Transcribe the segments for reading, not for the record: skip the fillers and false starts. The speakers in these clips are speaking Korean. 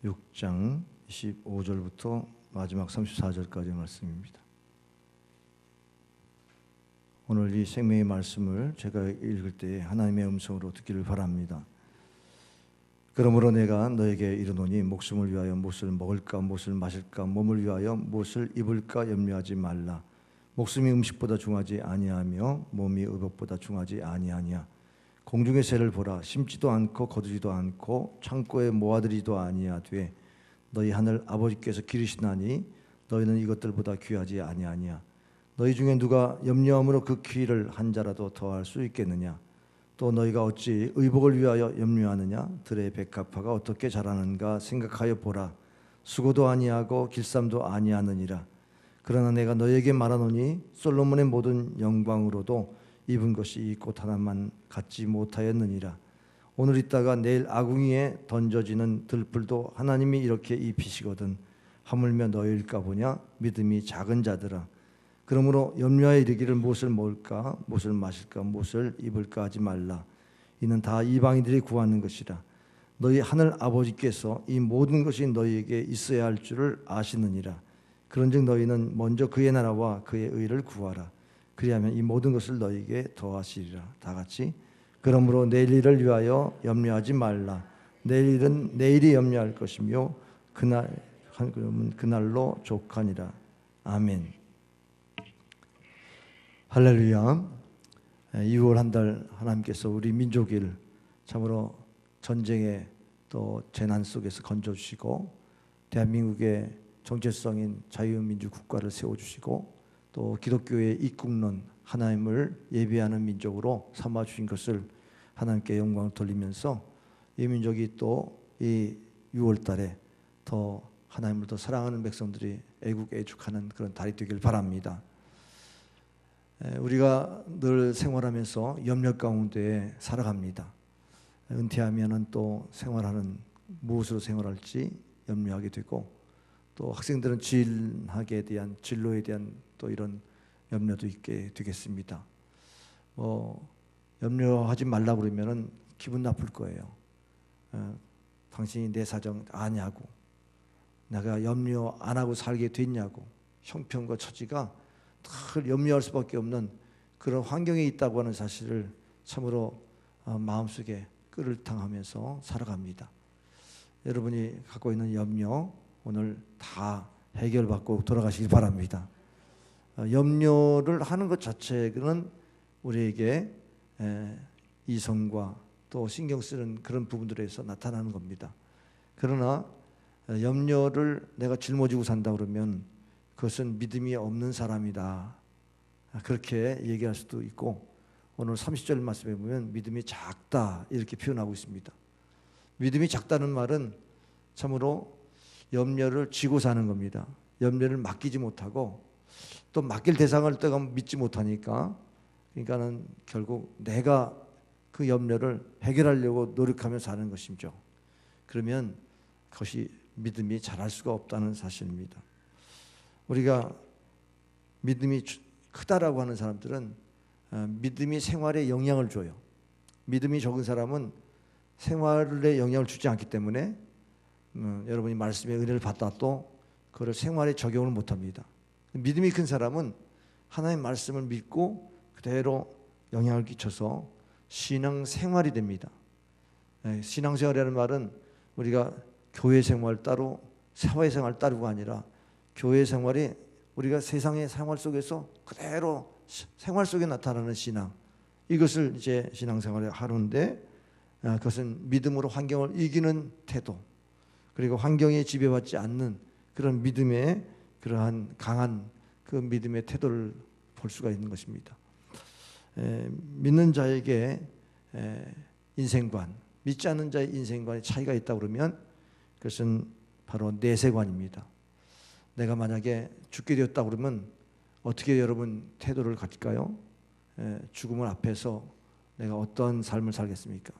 6장 25절부터 마지막 34절까지의 말씀입니다. 오늘 이 생명의 말씀을 제가 읽을 때 하나님의 음성으로 듣기를 바랍니다. 그러므로 내가 너에게 이르노니 목숨을 위하여 무엇을 먹을까 무엇을 마실까 몸을 위하여 무엇을 입을까 염려하지 말라. 목숨이 음식보다 중하지 아니하며 몸이 의복보다 중하지 아니하니야. 공중의 새를 보라. 심지도 않고 거두지도 않고 창고에 모아들이지도 아니하되 너희 하늘 아버지께서 기르시나니 너희는 이것들보다 귀하지 아니하니야. 너희 중에 누가 염려함으로 그 귀를 한 자라도 더할 수 있겠느냐. 또 너희가 어찌 의복을 위하여 염려하느냐. 들의 백합화가 어떻게 자라는가 생각하여 보라. 수고도 아니하고 길쌈도 아니하느니라. 그러나 내가 너희에게 말하노니 솔로몬의 모든 영광으로도 입은 것이 이 꽃 하나만 갖지 못하였느니라. 오늘 있다가 내일 아궁이에 던져지는 들풀도 하나님이 이렇게 입히시거든 하물며 너희일까 보냐. 믿음이 작은 자들아. 그러므로 염려하여 이르기를 무엇을 먹을까 무엇을 마실까 무엇을 입을까 하지 말라. 이는 다 이방인들이 구하는 것이라. 너희 하늘 아버지께서 이 모든 것이 너희에게 있어야 할 줄을 아시느니라. 그런즉 너희는 먼저 그의 나라와 그의 의를 구하라. 그리하면 이 모든 것을 너희에게 더하시리라. 다 같이. 그러므로 내일 일을 위하여 염려하지 말라. 내일 일은 내일이 염려할 것이며 그날로 족하니라. 아멘. 할렐루야. 2월 한 달 하나님께서 우리 민족을 참으로 전쟁의 또 재난 속에서 건져주시고 대한민국의 정체성인 자유민주 국가를 세워주시고 또 기독교의 입국론 하나님을 예배하는 민족으로 삼아주신 것을 하나님께 영광을 돌리면서 이 민족이 또 이 6월 달에 더 하나님을 더 사랑하는 백성들이 애국애죽하는 그런 달이 되길 바랍니다. 우리가 늘 생활하면서 염려 가운데 살아갑니다. 은퇴하면은 또 생활하는 무엇으로 생활할지 염려하게 되고 또 학생들은 진학에 대한 진로에 대한 또 이런 염려도 있게 되겠습니다. 염려하지 말라 그러면은 기분 나쁠 거예요. 당신이 내 사정 아냐고, 내가 염려 안 하고 살게 됐냐고, 형편과 처지가 늘 염려할 수밖에 없는 그런 환경에 있다고 하는 사실을 참으로 마음속에 끌을당하면서 살아갑니다. 여러분이 갖고 있는 염려 오늘 다 해결받고 돌아가시기 바랍니다. 염려를 하는 것 자체는 우리에게 이성과 또 신경 쓰는 그런 부분들에서 나타나는 겁니다. 그러나 염려를 내가 짊어지고 산다 그러면 그것은 믿음이 없는 사람이다. 그렇게 얘기할 수도 있고 오늘 30절 말씀에 보면 믿음이 작다 이렇게 표현하고 있습니다. 믿음이 작다는 말은 참으로 염려를 쥐고 사는 겁니다. 염려를 맡기지 못하고 또 맡길 대상을 또 믿지 못하니까 그러니까는 결국 내가 그 염려를 해결하려고 노력하며 사는 것이죠. 그러면 그것이 믿음이 자랄 수가 없다는 사실입니다. 우리가 믿음이 크다라고 하는 사람들은 믿음이 생활에 영향을 줘요. 믿음이 적은 사람은 생활에 영향을 주지 않기 때문에 여러분이 말씀의 은혜를 받았도 그걸 생활에 적용을 못합니다. 믿음이 큰 사람은 하나님의 말씀을 믿고 그대로 영향을 끼쳐서 신앙생활이 됩니다. 신앙생활이라는 말은 우리가 교회 생활 따로 사회생활 따로가 아니라 교회 생활이 우리가 세상의 생활 속에서 그대로 생활 속에 나타나는 신앙, 이것을 이제 신앙생활에 하는데 그것은 믿음으로 환경을 이기는 태도, 그리고 환경에 지배받지 않는 그런 믿음의 그러한 강한 그 믿음의 태도를 볼 수가 있는 것입니다. 믿는 자에게 인생관, 믿지 않는 자의 인생관에 차이가 있다 그러면 그것은 바로 내세관입니다. 내가 만약에 죽게 되었다 그러면 어떻게 여러분 태도를 가질까요? 죽음을 앞에서 내가 어떤 삶을 살겠습니까?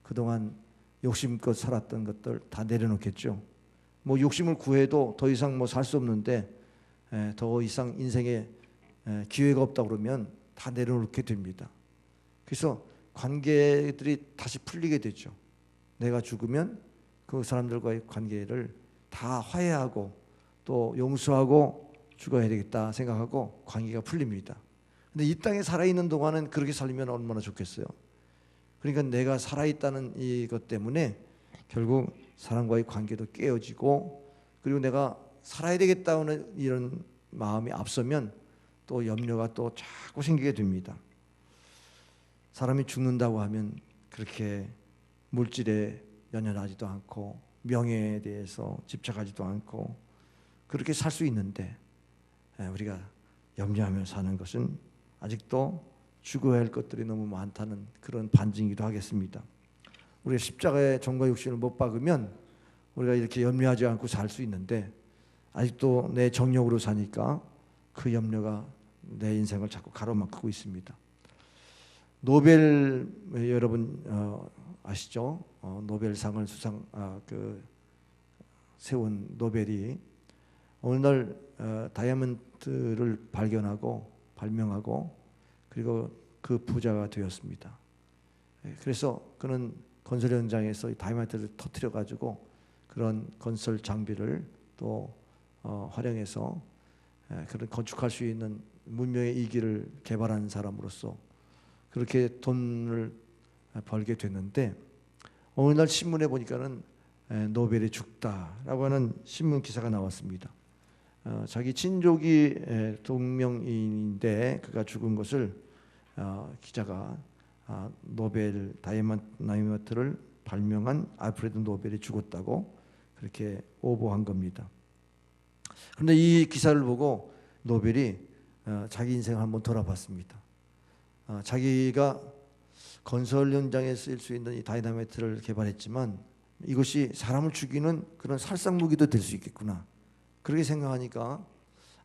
그동안 욕심껏 살았던 것들 다 내려놓겠죠. 뭐 욕심을 구해도 더 이상 뭐 살 수 없는데 더 이상 인생에 기회가 없다 그러면 다 내려놓게 됩니다. 그래서 관계들이 다시 풀리게 되죠. 내가 죽으면 그 사람들과의 관계를 다 화해하고 또 용서하고 죽어야 되겠다 생각하고 관계가 풀립니다. 근데 이 땅에 살아있는 동안은 그렇게 살면 얼마나 좋겠어요. 그러니까 내가 살아있다는 이것 때문에 결국 사람과의 관계도 깨어지고, 그리고 내가 살아야 되겠다는 이런 마음이 앞서면 또 염려가 또 자꾸 생기게 됩니다. 사람이 죽는다고 하면 그렇게 물질에 연연하지도 않고 명예에 대해서 집착하지도 않고 그렇게 살 수 있는데, 우리가 염려하며 사는 것은 아직도 죽어야 할 것들이 너무 많다는 그런 반증이기도 하겠습니다. 우리가 십자가의 종과 육신을 못 박으면 우리가 이렇게 염려하지 않고 살 수 있는데, 아직도 내 정욕으로 사니까 그 염려가 내 인생을 자꾸 가로막고 있습니다. 노벨, 여러분 아시죠? 노벨상을 세운 노벨이 오늘날 다이아몬드를 발명하고 그리고 그 부자가 되었습니다. 그래서 그는 건설 현장에서 다이아몬드를 터뜨려 가지고 그런 건설 장비를 또 활용해서 그런 건축할 수 있는 문명의 이기를 개발한 사람으로서 그렇게 돈을 벌게 됐는데, 오늘날 신문에 보니까는 노벨이 죽다라고 하는 신문 기사가 나왔습니다. 자기 친족이 동명이인인데 그가 죽은 것을 기자가 노벨 다이아몬드를 발명한 알프레드 노벨이 죽었다고 그렇게 오보한 겁니다. 그런데 이 기사를 보고 노벨이 자기 인생을 한번 돌아봤습니다. 자기가 건설 현장에 쓰일 수 있는 이 다이나마이트를 개발했지만 이것이 사람을 죽이는 그런 살상 무기도 될 수 있겠구나, 그렇게 생각하니까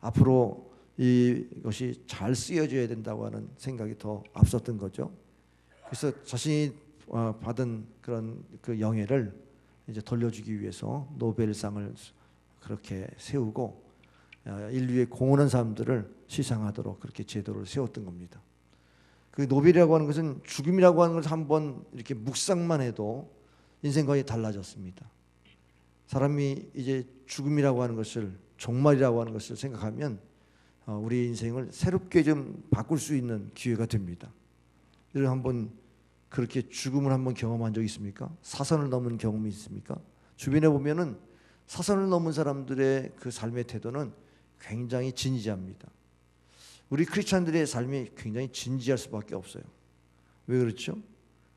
앞으로 이것이 잘 쓰여져야 된다고 하는 생각이 더 앞섰던 거죠. 그래서 자신이 받은 그런 그 영예를 이제 돌려주기 위해서 노벨상을 그렇게 세우고 인류에 공헌한 사람들을 시상하도록 그렇게 제도를 세웠던 겁니다. 그 노벨이라고 하는 것은 죽음이라고 하는 것을 한번 이렇게 묵상만 해도 인생관이 달라졌습니다. 사람이 이제 죽음이라고 하는 것을, 종말이라고 하는 것을 생각하면 우리 인생을 새롭게 좀 바꿀 수 있는 기회가 됩니다. 여러분 한번 그렇게 죽음을 한번 경험한 적 있습니까? 사선을 넘은 경험이 있습니까? 주변에 보면은 사선을 넘은 사람들의 그 삶의 태도는 굉장히 진지합니다. 우리 크리스찬들의 삶이 굉장히 진지할 수밖에 없어요. 왜 그렇죠?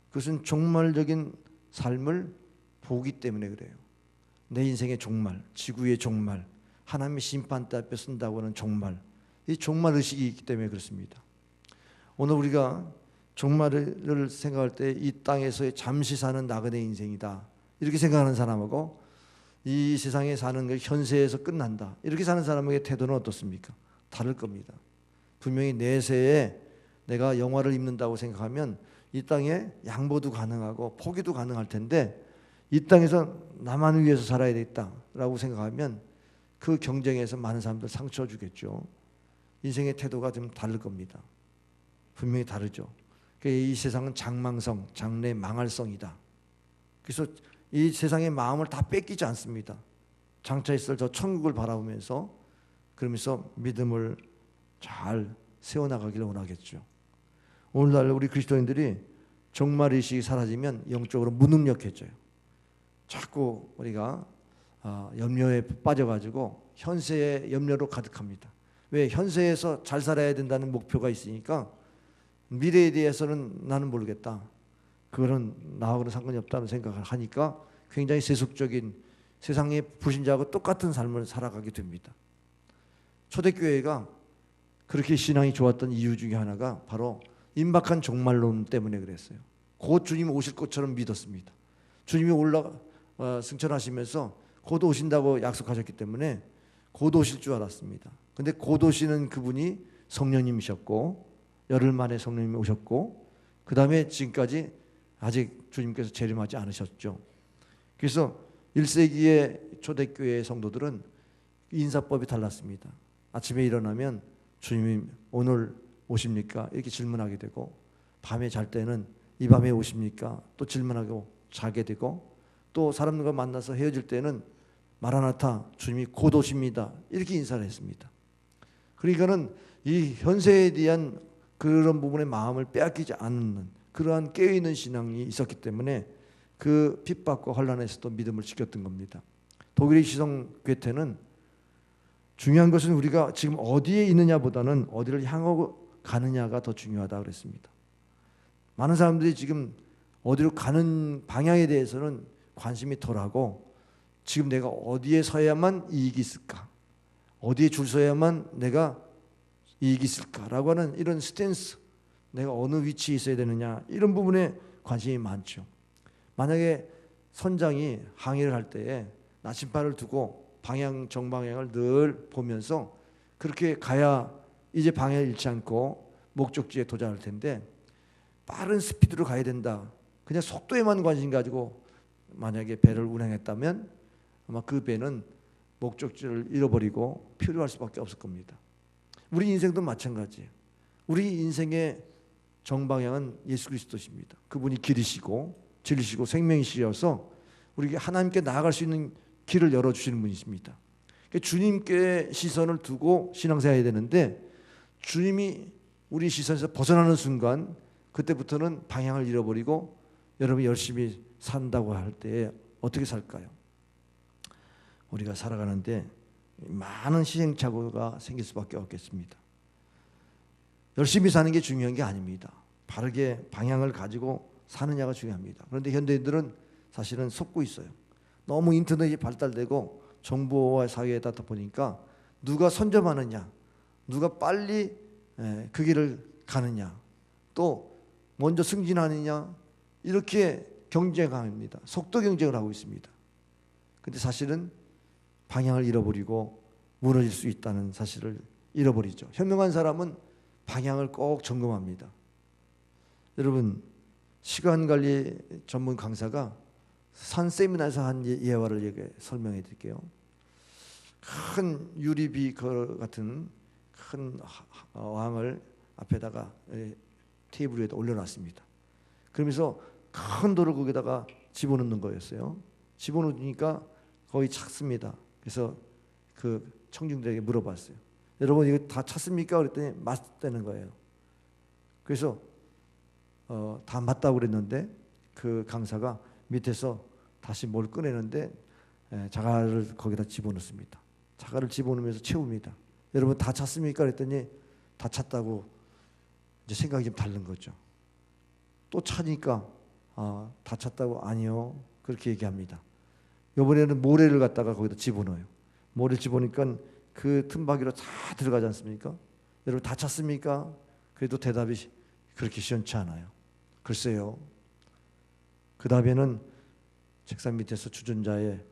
그것은 종말적인 삶을 보기 때문에 그래요. 내 인생의 종말, 지구의 종말, 하나님의 심판대 앞에 쓴다고 하는 종말, 이 종말 의식이 있기 때문에 그렇습니다. 오늘 우리가 종말을 생각할 때 이 땅에서의 잠시 사는 나그네 인생이다, 이렇게 생각하는 사람하고 이 세상에 사는 게 현세에서 끝난다, 이렇게 사는 사람에게 태도는 어떻습니까? 다를 겁니다. 분명히 내세에 내가 영화를 입는다고 생각하면 이 땅에 양보도 가능하고 포기도 가능할 텐데, 이 땅에서 나만 위해서 살아야 되겠다라고 생각하면 그 경쟁에서 많은 사람들 상처 주겠죠. 인생의 태도가 좀 다를 겁니다. 분명히 다르죠. 이 세상은 장망성, 장래 망할성이다. 그래서 이 세상의 마음을 다 뺏기지 않습니다. 장차 있을 저 천국을 바라보면서 그러면서 믿음을 잘 세워나가기를 원하겠죠. 오늘날 우리 그리스도인들이 종말의식이 사라지면 영적으로 무능력해져요. 자꾸 우리가 염려에 빠져가지고 현세의 염려로 가득합니다. 왜? 현세에서 잘 살아야 된다는 목표가 있으니까 미래에 대해서는 나는 모르겠다, 그거는 나하고는 상관이 없다는 생각을 하니까 굉장히 세속적인 세상의 불신자하고 똑같은 삶을 살아가게 됩니다. 초대교회가 그렇게 신앙이 좋았던 이유 중에 하나가 바로 임박한 종말론 때문에 그랬어요. 곧 주님이 오실 것처럼 믿었습니다. 주님이 승천하시면서 곧 오신다고 약속하셨기 때문에 곧 오실 줄 알았습니다. 근데 곧 오시는 그분이 성령님이셨고 열흘 만에 성령님이 오셨고 그 다음에 지금까지 아직 주님께서 재림하지 않으셨죠. 그래서 1세기의 초대교회 성도들은 인사법이 달랐습니다. 아침에 일어나면 주님이 오늘 오십니까? 이렇게 질문하게 되고, 밤에 잘 때는 이 밤에 오십니까? 또 질문하고 자게 되고, 또 사람들과 만나서 헤어질 때는 마라나타, 주님이 곧 오십니다, 이렇게 인사를 했습니다. 그러니까는 이 현세에 대한 그런 부분의 마음을 빼앗기지 않는 그러한 깨어있는 신앙이 있었기 때문에 그 핍박과 환난에서도 믿음을 지켰던 겁니다. 독일의 시성 괴테는 중요한 것은 우리가 지금 어디에 있느냐보다는 어디를 향하고 가느냐가 더 중요하다고 그랬습니다. 많은 사람들이 지금 어디로 가는 방향에 대해서는 관심이 덜하고 지금 내가 어디에 서야만 이익이 있을까, 어디에 줄 서야만 내가 이익이 있을까라고 하는 이런 스탠스, 내가 어느 위치에 있어야 되느냐, 이런 부분에 관심이 많죠. 만약에 선장이 항해를 할 때에 나침반을 두고 정방향을 늘 보면서 그렇게 가야 이제 방향을 잃지 않고 목적지에 도달할 텐데, 빠른 스피드로 가야 된다, 그냥 속도에만 관심 가지고 만약에 배를 운행했다면 아마 그 배는 목적지를 잃어버리고 표류할 수밖에 없을 겁니다. 우리 인생도 마찬가지예요. 우리 인생의 정방향은 예수 그리스도십니다. 그분이 길이시고 진리시고 생명이시여서 우리에게 하나님께 나아갈 수 있는 길을 열어주시는 분이십니다. 주님께 시선을 두고 신앙생활해야 되는데, 주님이 우리 시선에서 벗어나는 순간 그때부터는 방향을 잃어버리고 여러분이 열심히 산다고 할 때 어떻게 살까요? 우리가 살아가는데 많은 시행착오가 생길 수밖에 없겠습니다. 열심히 사는 게 중요한 게 아닙니다. 바르게 방향을 가지고 사느냐가 중요합니다. 그런데 현대인들은 사실은 속고 있어요. 너무 인터넷이 발달되고 정보와 사회에다 보니까 누가 선점하느냐, 누가 빨리 그 길을 가느냐, 또 먼저 승진하느냐, 이렇게 경쟁합니다. 속도 경쟁을 하고 있습니다. 근데 사실은 방향을 잃어버리고 무너질 수 있다는 사실을 잃어버리죠. 현명한 사람은 방향을 꼭 점검합니다. 여러분, 시간관리 전문 강사가 산 세미나에서 한 예화를 설명해 드릴게요. 큰 유리비 같은 큰 왕을 앞에다가 테이블 위에다 올려놨습니다. 그러면서 큰 돌을 거기다가 집어넣는 거였어요. 집어넣으니까 거의 찼습니다. 그래서 그 청중들에게 물어봤어요. 여러분, 이거 다 찼습니까? 그랬더니 맞다는 거예요. 그래서 다 맞다고 그랬는데 그 강사가 밑에서 다시 뭘 꺼내는데 자갈을 거기다 집어넣습니다. 자갈을 집어넣으면서 채웁니다. 여러분, 다 찼습니까? 그랬더니 다 찼다고 이제 생각이 좀 다른 거죠. 또 차니까 다 찼다고, 아니요, 그렇게 얘기합니다. 이번에는 모래를 갖다가 거기다 집어넣어요. 모래를 집어넣으니까 그 틈바귀로 다 들어가지 않습니까? 여러분, 다 찼습니까? 그래도 대답이 그렇게 시원치 않아요. 글쎄요. 그 다음에는 책상 밑에서 주전자를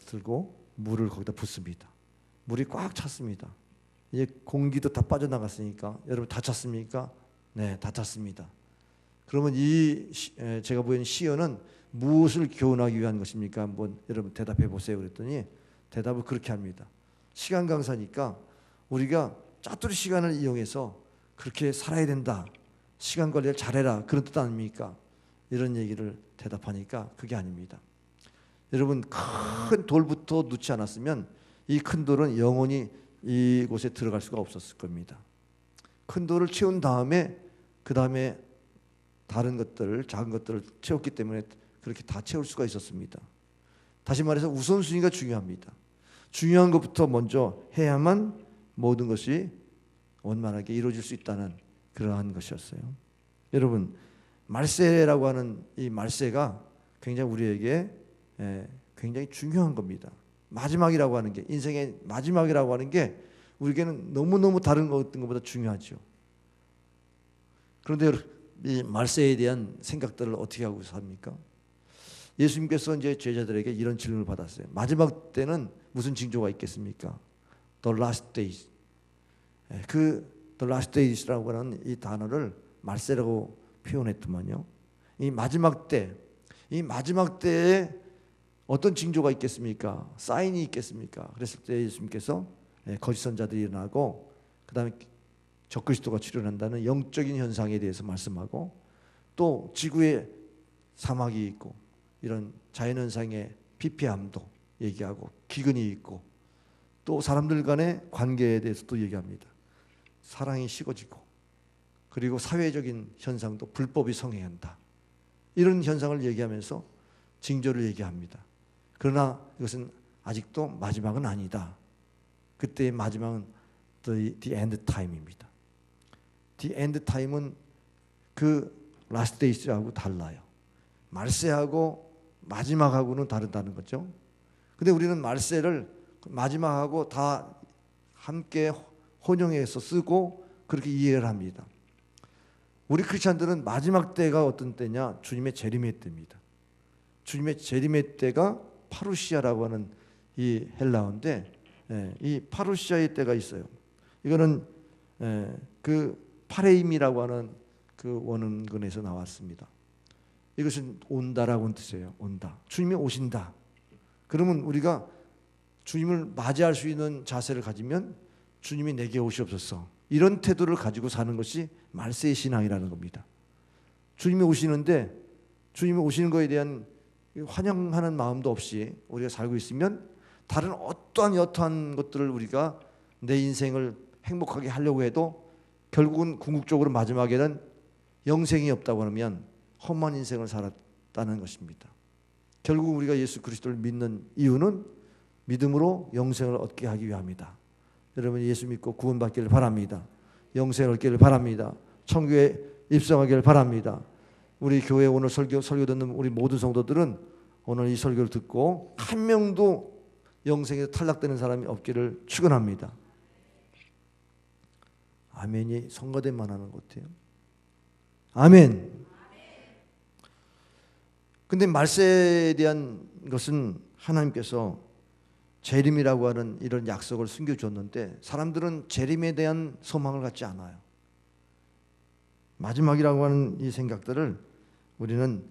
들고 물을 거기다 붓습니다. 물이 꽉 찼습니다. 이제 공기도 다 빠져나갔으니까, 여러분 다 찼습니까? 네, 다 찼습니다. 그러면 제가 보이는 시연은 무엇을 교훈하기 위한 것입니까? 한번 여러분 대답해 보세요. 그랬더니 대답을 그렇게 합니다. 시간 강사니까 우리가 짜투리 시간을 이용해서 그렇게 살아야 된다, 시간 관리를 잘해라, 그런 뜻 아닙니까? 이런 얘기를 대답하니까 그게 아닙니다. 여러분, 큰 돌부터 놓지 않았으면 이 큰 돌은 영원히 이곳에 들어갈 수가 없었을 겁니다. 큰 돌을 채운 다음에 그 다음에 다른 것들, 작은 것들을 채웠기 때문에 그렇게 다 채울 수가 있었습니다. 다시 말해서 우선순위가 중요합니다. 중요한 것부터 먼저 해야만 모든 것이 원만하게 이루어질 수 있다는 그러한 것이었어요. 여러분, 말세라고 하는 이 말세가 굉장히 우리에게 굉장히 중요한 겁니다. 마지막이라고 하는 게, 인생의 마지막이라고 하는 게 우리에게는 너무너무 다른 어떤 것보다 중요하죠. 그런데 이 말세에 대한 생각들을 어떻게 하고 삽니까? 예수님께서 이제 제자들에게 이런 질문을 받았어요. 마지막 때는 무슨 징조가 있겠습니까? The last days. The last days라고 하는 이 단어를 말세라고 표현했더만요. 이 마지막 때에 어떤 징조가 있겠습니까? 사인이 있겠습니까? 그랬을 때 예수님께서 거짓 선자들이 일어나고, 그 다음에 적그리스도가 출현한다는 영적인 현상에 대해서 말씀하고, 또 지구에 사막이 있고 이런 자연현상의 피폐함도 얘기하고 기근이 있고 또 사람들 간의 관계에 대해서도 얘기합니다. 사랑이 식어지고 그리고 사회적인 현상도 불법이 성행한다. 이런 현상을 얘기하면서 징조를 얘기합니다. 그러나 이것은 아직도 마지막은 아니다. 그때의 마지막은 the end time입니다. The end time은 그 last days하고 달라요. 말세하고 마지막하고는 다르다는 거죠. 근데 우리는 말세를 마지막하고 다 함께 혼용해서 쓰고 그렇게 이해를 합니다. 우리 크리스찬들은 마지막 때가 어떤 때냐? 주님의 재림의 때입니다. 주님의 재림의 때가 파루시아라고 하는 이 헬라어인데, 이 파루시아의 때가 있어요. 이거는 그 파레임이라고 하는 그 원어근에서 나왔습니다. 이것은 온다라고 뜻이에요. 온다. 주님이 오신다. 그러면 우리가 주님을 맞이할 수 있는 자세를 가지면 주님이 내게 오시옵소서, 이런 태도를 가지고 사는 것이 말세의 신앙이라는 겁니다. 주님이 오시는데 주님이 오시는 것에 대한 환영하는 마음도 없이 우리가 살고 있으면 다른 어떠한 여떠한 것들을 우리가 내 인생을 행복하게 하려고 해도 결국은 궁극적으로 마지막에는 영생이 없다고 하면 험한 인생을 살았다는 것입니다. 결국 우리가 예수 그리스도를 믿는 이유는 믿음으로 영생을 얻게 하기 위함이다. 여러분 예수 믿고 구원받기를 바랍니다. 영생을 얻기를 바랍니다. 천국에 입성하기를 바랍니다. 우리 교회 오늘 설교 듣는 우리 모든 성도들은 오늘 이 설교를 듣고 한 명도 영생에서 탈락되는 사람이 없기를 축원합니다. 아멘이 성가대만 하는 것 같아요. 아멘. 근데 말세에 대한 것은 하나님께서 재림이라고 하는 이런 약속을 숨겨줬는데 사람들은 재림에 대한 소망을 갖지 않아요. 마지막이라고 하는 이 생각들을 우리는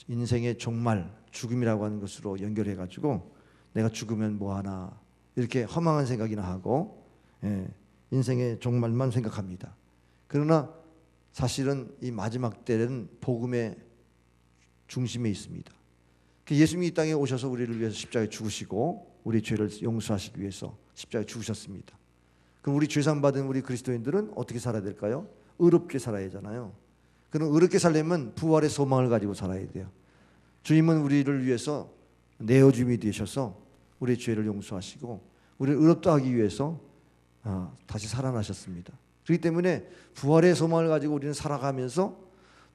인생의 종말, 죽음이라고 하는 것으로 연결해가지고 내가 죽으면 뭐하나 이렇게 허망한 생각이나 하고 인생의 종말만 생각합니다. 그러나 사실은 이 마지막 때는 복음의 중심에 있습니다. 예수님이 이 땅에 오셔서 우리를 위해서 십자가에 죽으시고 우리 죄를 용서하시기 위해서 십자가에 죽으셨습니다. 그럼 우리 죄상 받은 우리 그리스도인들은 어떻게 살아야 될까요? 의롭게 살아야 하잖아요. 그럼 의롭게 살려면 부활의 소망을 가지고 살아야 돼요. 주님은 우리를 위해서 내어주님이 되셔서 우리의 죄를 용서하시고 우리를 의롭다 하기 위해서 다시 살아나셨습니다. 그렇기 때문에 부활의 소망을 가지고 우리는 살아가면서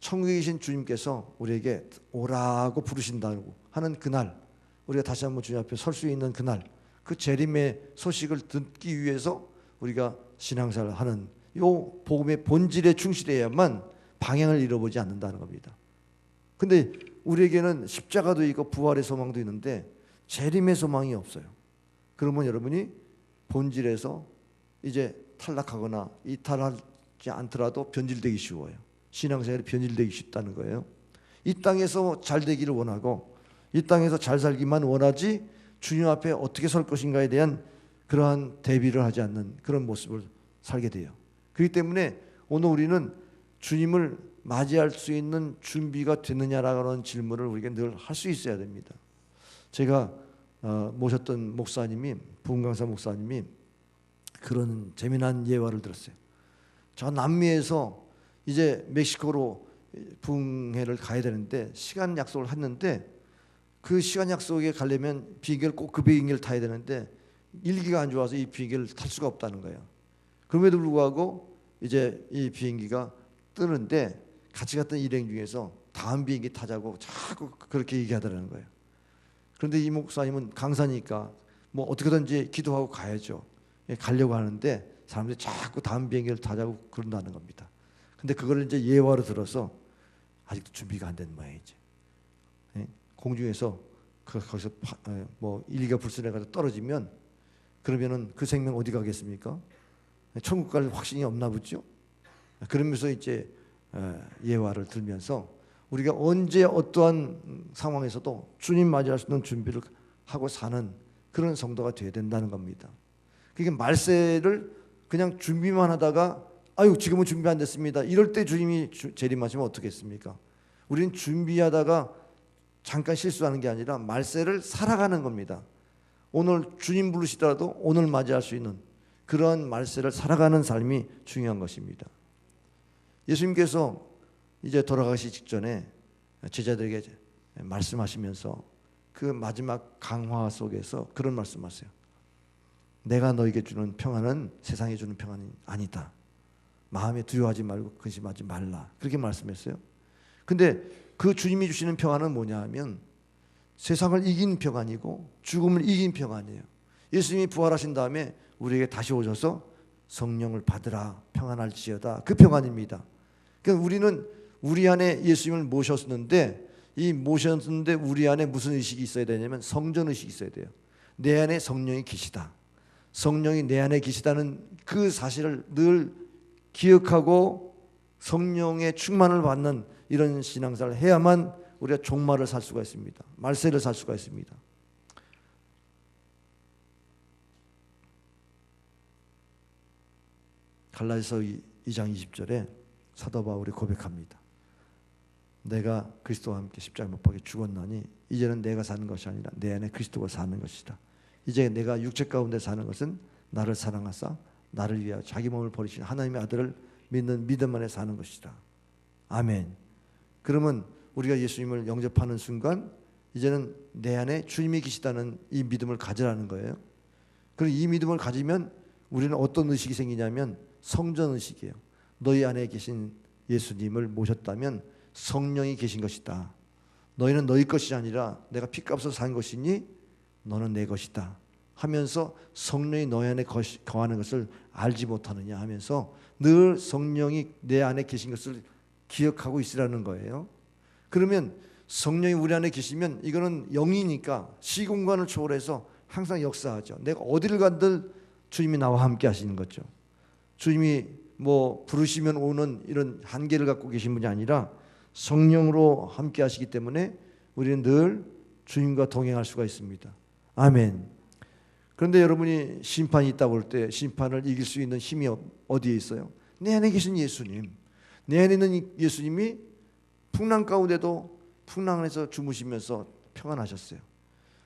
천국에 계신 주님께서 우리에게 오라고 부르신다고 하는 그날, 우리가 다시 한번 주님 앞에 설 수 있는 그날, 그 재림의 소식을 듣기 위해서 우리가 신앙생활을 하는 이 복음의 본질에 충실해야만 방향을 잃어보지 않는다는 겁니다. 근데 우리에게는 십자가도 있고 부활의 소망도 있는데 재림의 소망이 없어요. 그러면 여러분이 본질에서 이제 탈락하거나 이탈하지 않더라도 변질되기 쉬워요. 신앙생활이 변질되기 쉽다는 거예요. 이 땅에서 잘 되기를 원하고 이 땅에서 잘 살기만 원하지 주님 앞에 어떻게 설 것인가에 대한 그러한 대비를 하지 않는 그런 모습을 살게 돼요. 그렇기 때문에 오늘 우리는 주님을 맞이할 수 있는 준비가 됐느냐라는 질문을 우리가 늘 할 수 있어야 됩니다. 제가 모셨던 목사님이, 부흥강사 목사님이 그런 재미난 예화를 들었어요. 저 남미에서 이제 멕시코로 부흥회를 가야 되는데 시간 약속을 했는데 그 시간 약속에 가려면 비행기를 꼭 그 비행기를 타야 되는데 일기가 안 좋아서 이 비행기를 탈 수가 없다는 거예요. 그럼에도 불구하고 이제 이 비행기가 뜨는데 같이 갔던 일행 중에서 다음 비행기 타자고 자꾸 그렇게 얘기하더라는 거예요. 그런데 이 목사님은 강사니까 뭐 어떻게든지 기도하고 가야죠. 가려고 하는데 사람들이 자꾸 다음 비행기를 타자고 그런다는 겁니다. 근데 그걸 이제 예화로 들어서 아직도 준비가 안 된 모양이지. 공중에서 거기서 뭐 일기가 불순해가지고 떨어지면 그러면은 그 생명 어디 가겠습니까? 천국 갈 확신이 없나 보죠. 그러면서 이제 예화를 들면서 우리가 언제 어떠한 상황에서도 주님 맞이할 수 있는 준비를 하고 사는 그런 성도가 되어야 된다는 겁니다. 그게 말세를 그냥 준비만 하다가 아유 지금은 준비 안 됐습니다. 이럴 때 주님이 재림하시면 어떻겠습니까? 우리는 준비하다가 잠깐 실수하는 게 아니라 말세를 살아가는 겁니다. 오늘 주님 부르시더라도 오늘 맞이할 수 있는 그런 말세를 살아가는 삶이 중요한 것입니다. 예수님께서 이제 돌아가시 직전에 제자들에게 말씀하시면서 그 마지막 강화 속에서 그런 말씀하세요. 내가 너에게 주는 평안은 세상에 주는 평안이 아니다. 마음에 두려워하지 말고 근심하지 말라. 그렇게 말씀했어요. 근데 그 주님이 주시는 평안은 뭐냐 하면 세상을 이긴 평안이고 죽음을 이긴 평안이에요. 예수님이 부활하신 다음에 우리에게 다시 오셔서 성령을 받으라 평안할지어다. 그 평안입니다. 그러니까 우리는 우리 안에 예수님을 모셨는데 이 모셨는데 우리 안에 무슨 의식이 있어야 되냐면 성전 의식이 있어야 돼요. 내 안에 성령이 계시다. 성령이 내 안에 계시다는 그 사실을 늘 기억하고 성령의 충만을 받는 이런 신앙생활을 해야만 우리가 종말을 살 수가 있습니다. 말세를 살 수가 있습니다. 갈라디아서 2장 20절에 사도 바울이 고백합니다. 내가 그리스도와 함께 십자가에 못 박혀 죽었나니 이제는 내가 사는 것이 아니라 내 안에 그리스도가 사는 것이다. 이제 내가 육체 가운데 사는 것은 나를 사랑하사 나를 위하여 자기 몸을 버리신 하나님의 아들을 믿는 믿음 안에 사는 것이다. 아멘. 그러면 우리가 예수님을 영접하는 순간 이제는 내 안에 주님이 계시다는 이 믿음을 가지라는 거예요. 그리고 이 믿음을 가지면 우리는 어떤 의식이 생기냐면 성전 의식이에요. 너희 안에 계신 예수님을 모셨다면 성령이 계신 것이다. 너희는 너희 것이 아니라 내가 피값으로 산 것이니 너는 내 것이다 하면서 성령이 너희 안에 거하는 것을 알지 못하느냐 하면서 늘 성령이 내 안에 계신 것을 기억하고 있으라는 거예요. 그러면 성령이 우리 안에 계시면 이거는 영이니까 시공간을 초월해서 항상 역사하죠. 내가 어디를 간들 주님이 나와 함께 하시는 거죠. 주님이 뭐 부르시면 오는 이런 한계를 갖고 계신 분이 아니라 성령으로 함께 하시기 때문에 우리는 늘 주님과 동행할 수가 있습니다. 아멘. 그런데 여러분이 심판이 있다고 볼 때 심판을 이길 수 있는 힘이 어디에 있어요? 내 안에 계신 예수님. 내 안에 있는 예수님이 풍랑 가운데도 풍랑 안에서 주무시면서 평안하셨어요.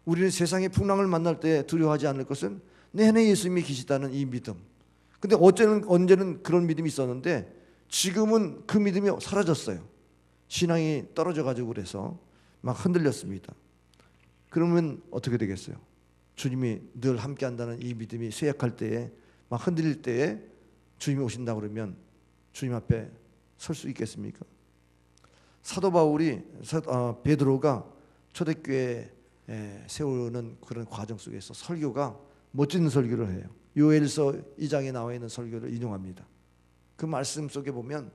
우리는 세상의 풍랑을 만날 때 두려워하지 않을 것은 내 안에 예수님이 계시다는 이 믿음. 근데 언제는 그런 믿음이 있었는데 지금은 그 믿음이 사라졌어요. 신앙이 떨어져가지고 그래서 막 흔들렸습니다. 그러면 어떻게 되겠어요? 주님이 늘 함께 한다는 이 믿음이 쇠약할 때에 막 흔들릴 때에 주님이 오신다 그러면 주님 앞에 설 수 있겠습니까? 사도 바울이 베드로가 초대교회 세우는 그런 과정 속에서 설교가 멋진 설교를 해요. 요엘서 2장에 나와 있는 설교를 인용합니다. 그 말씀 속에 보면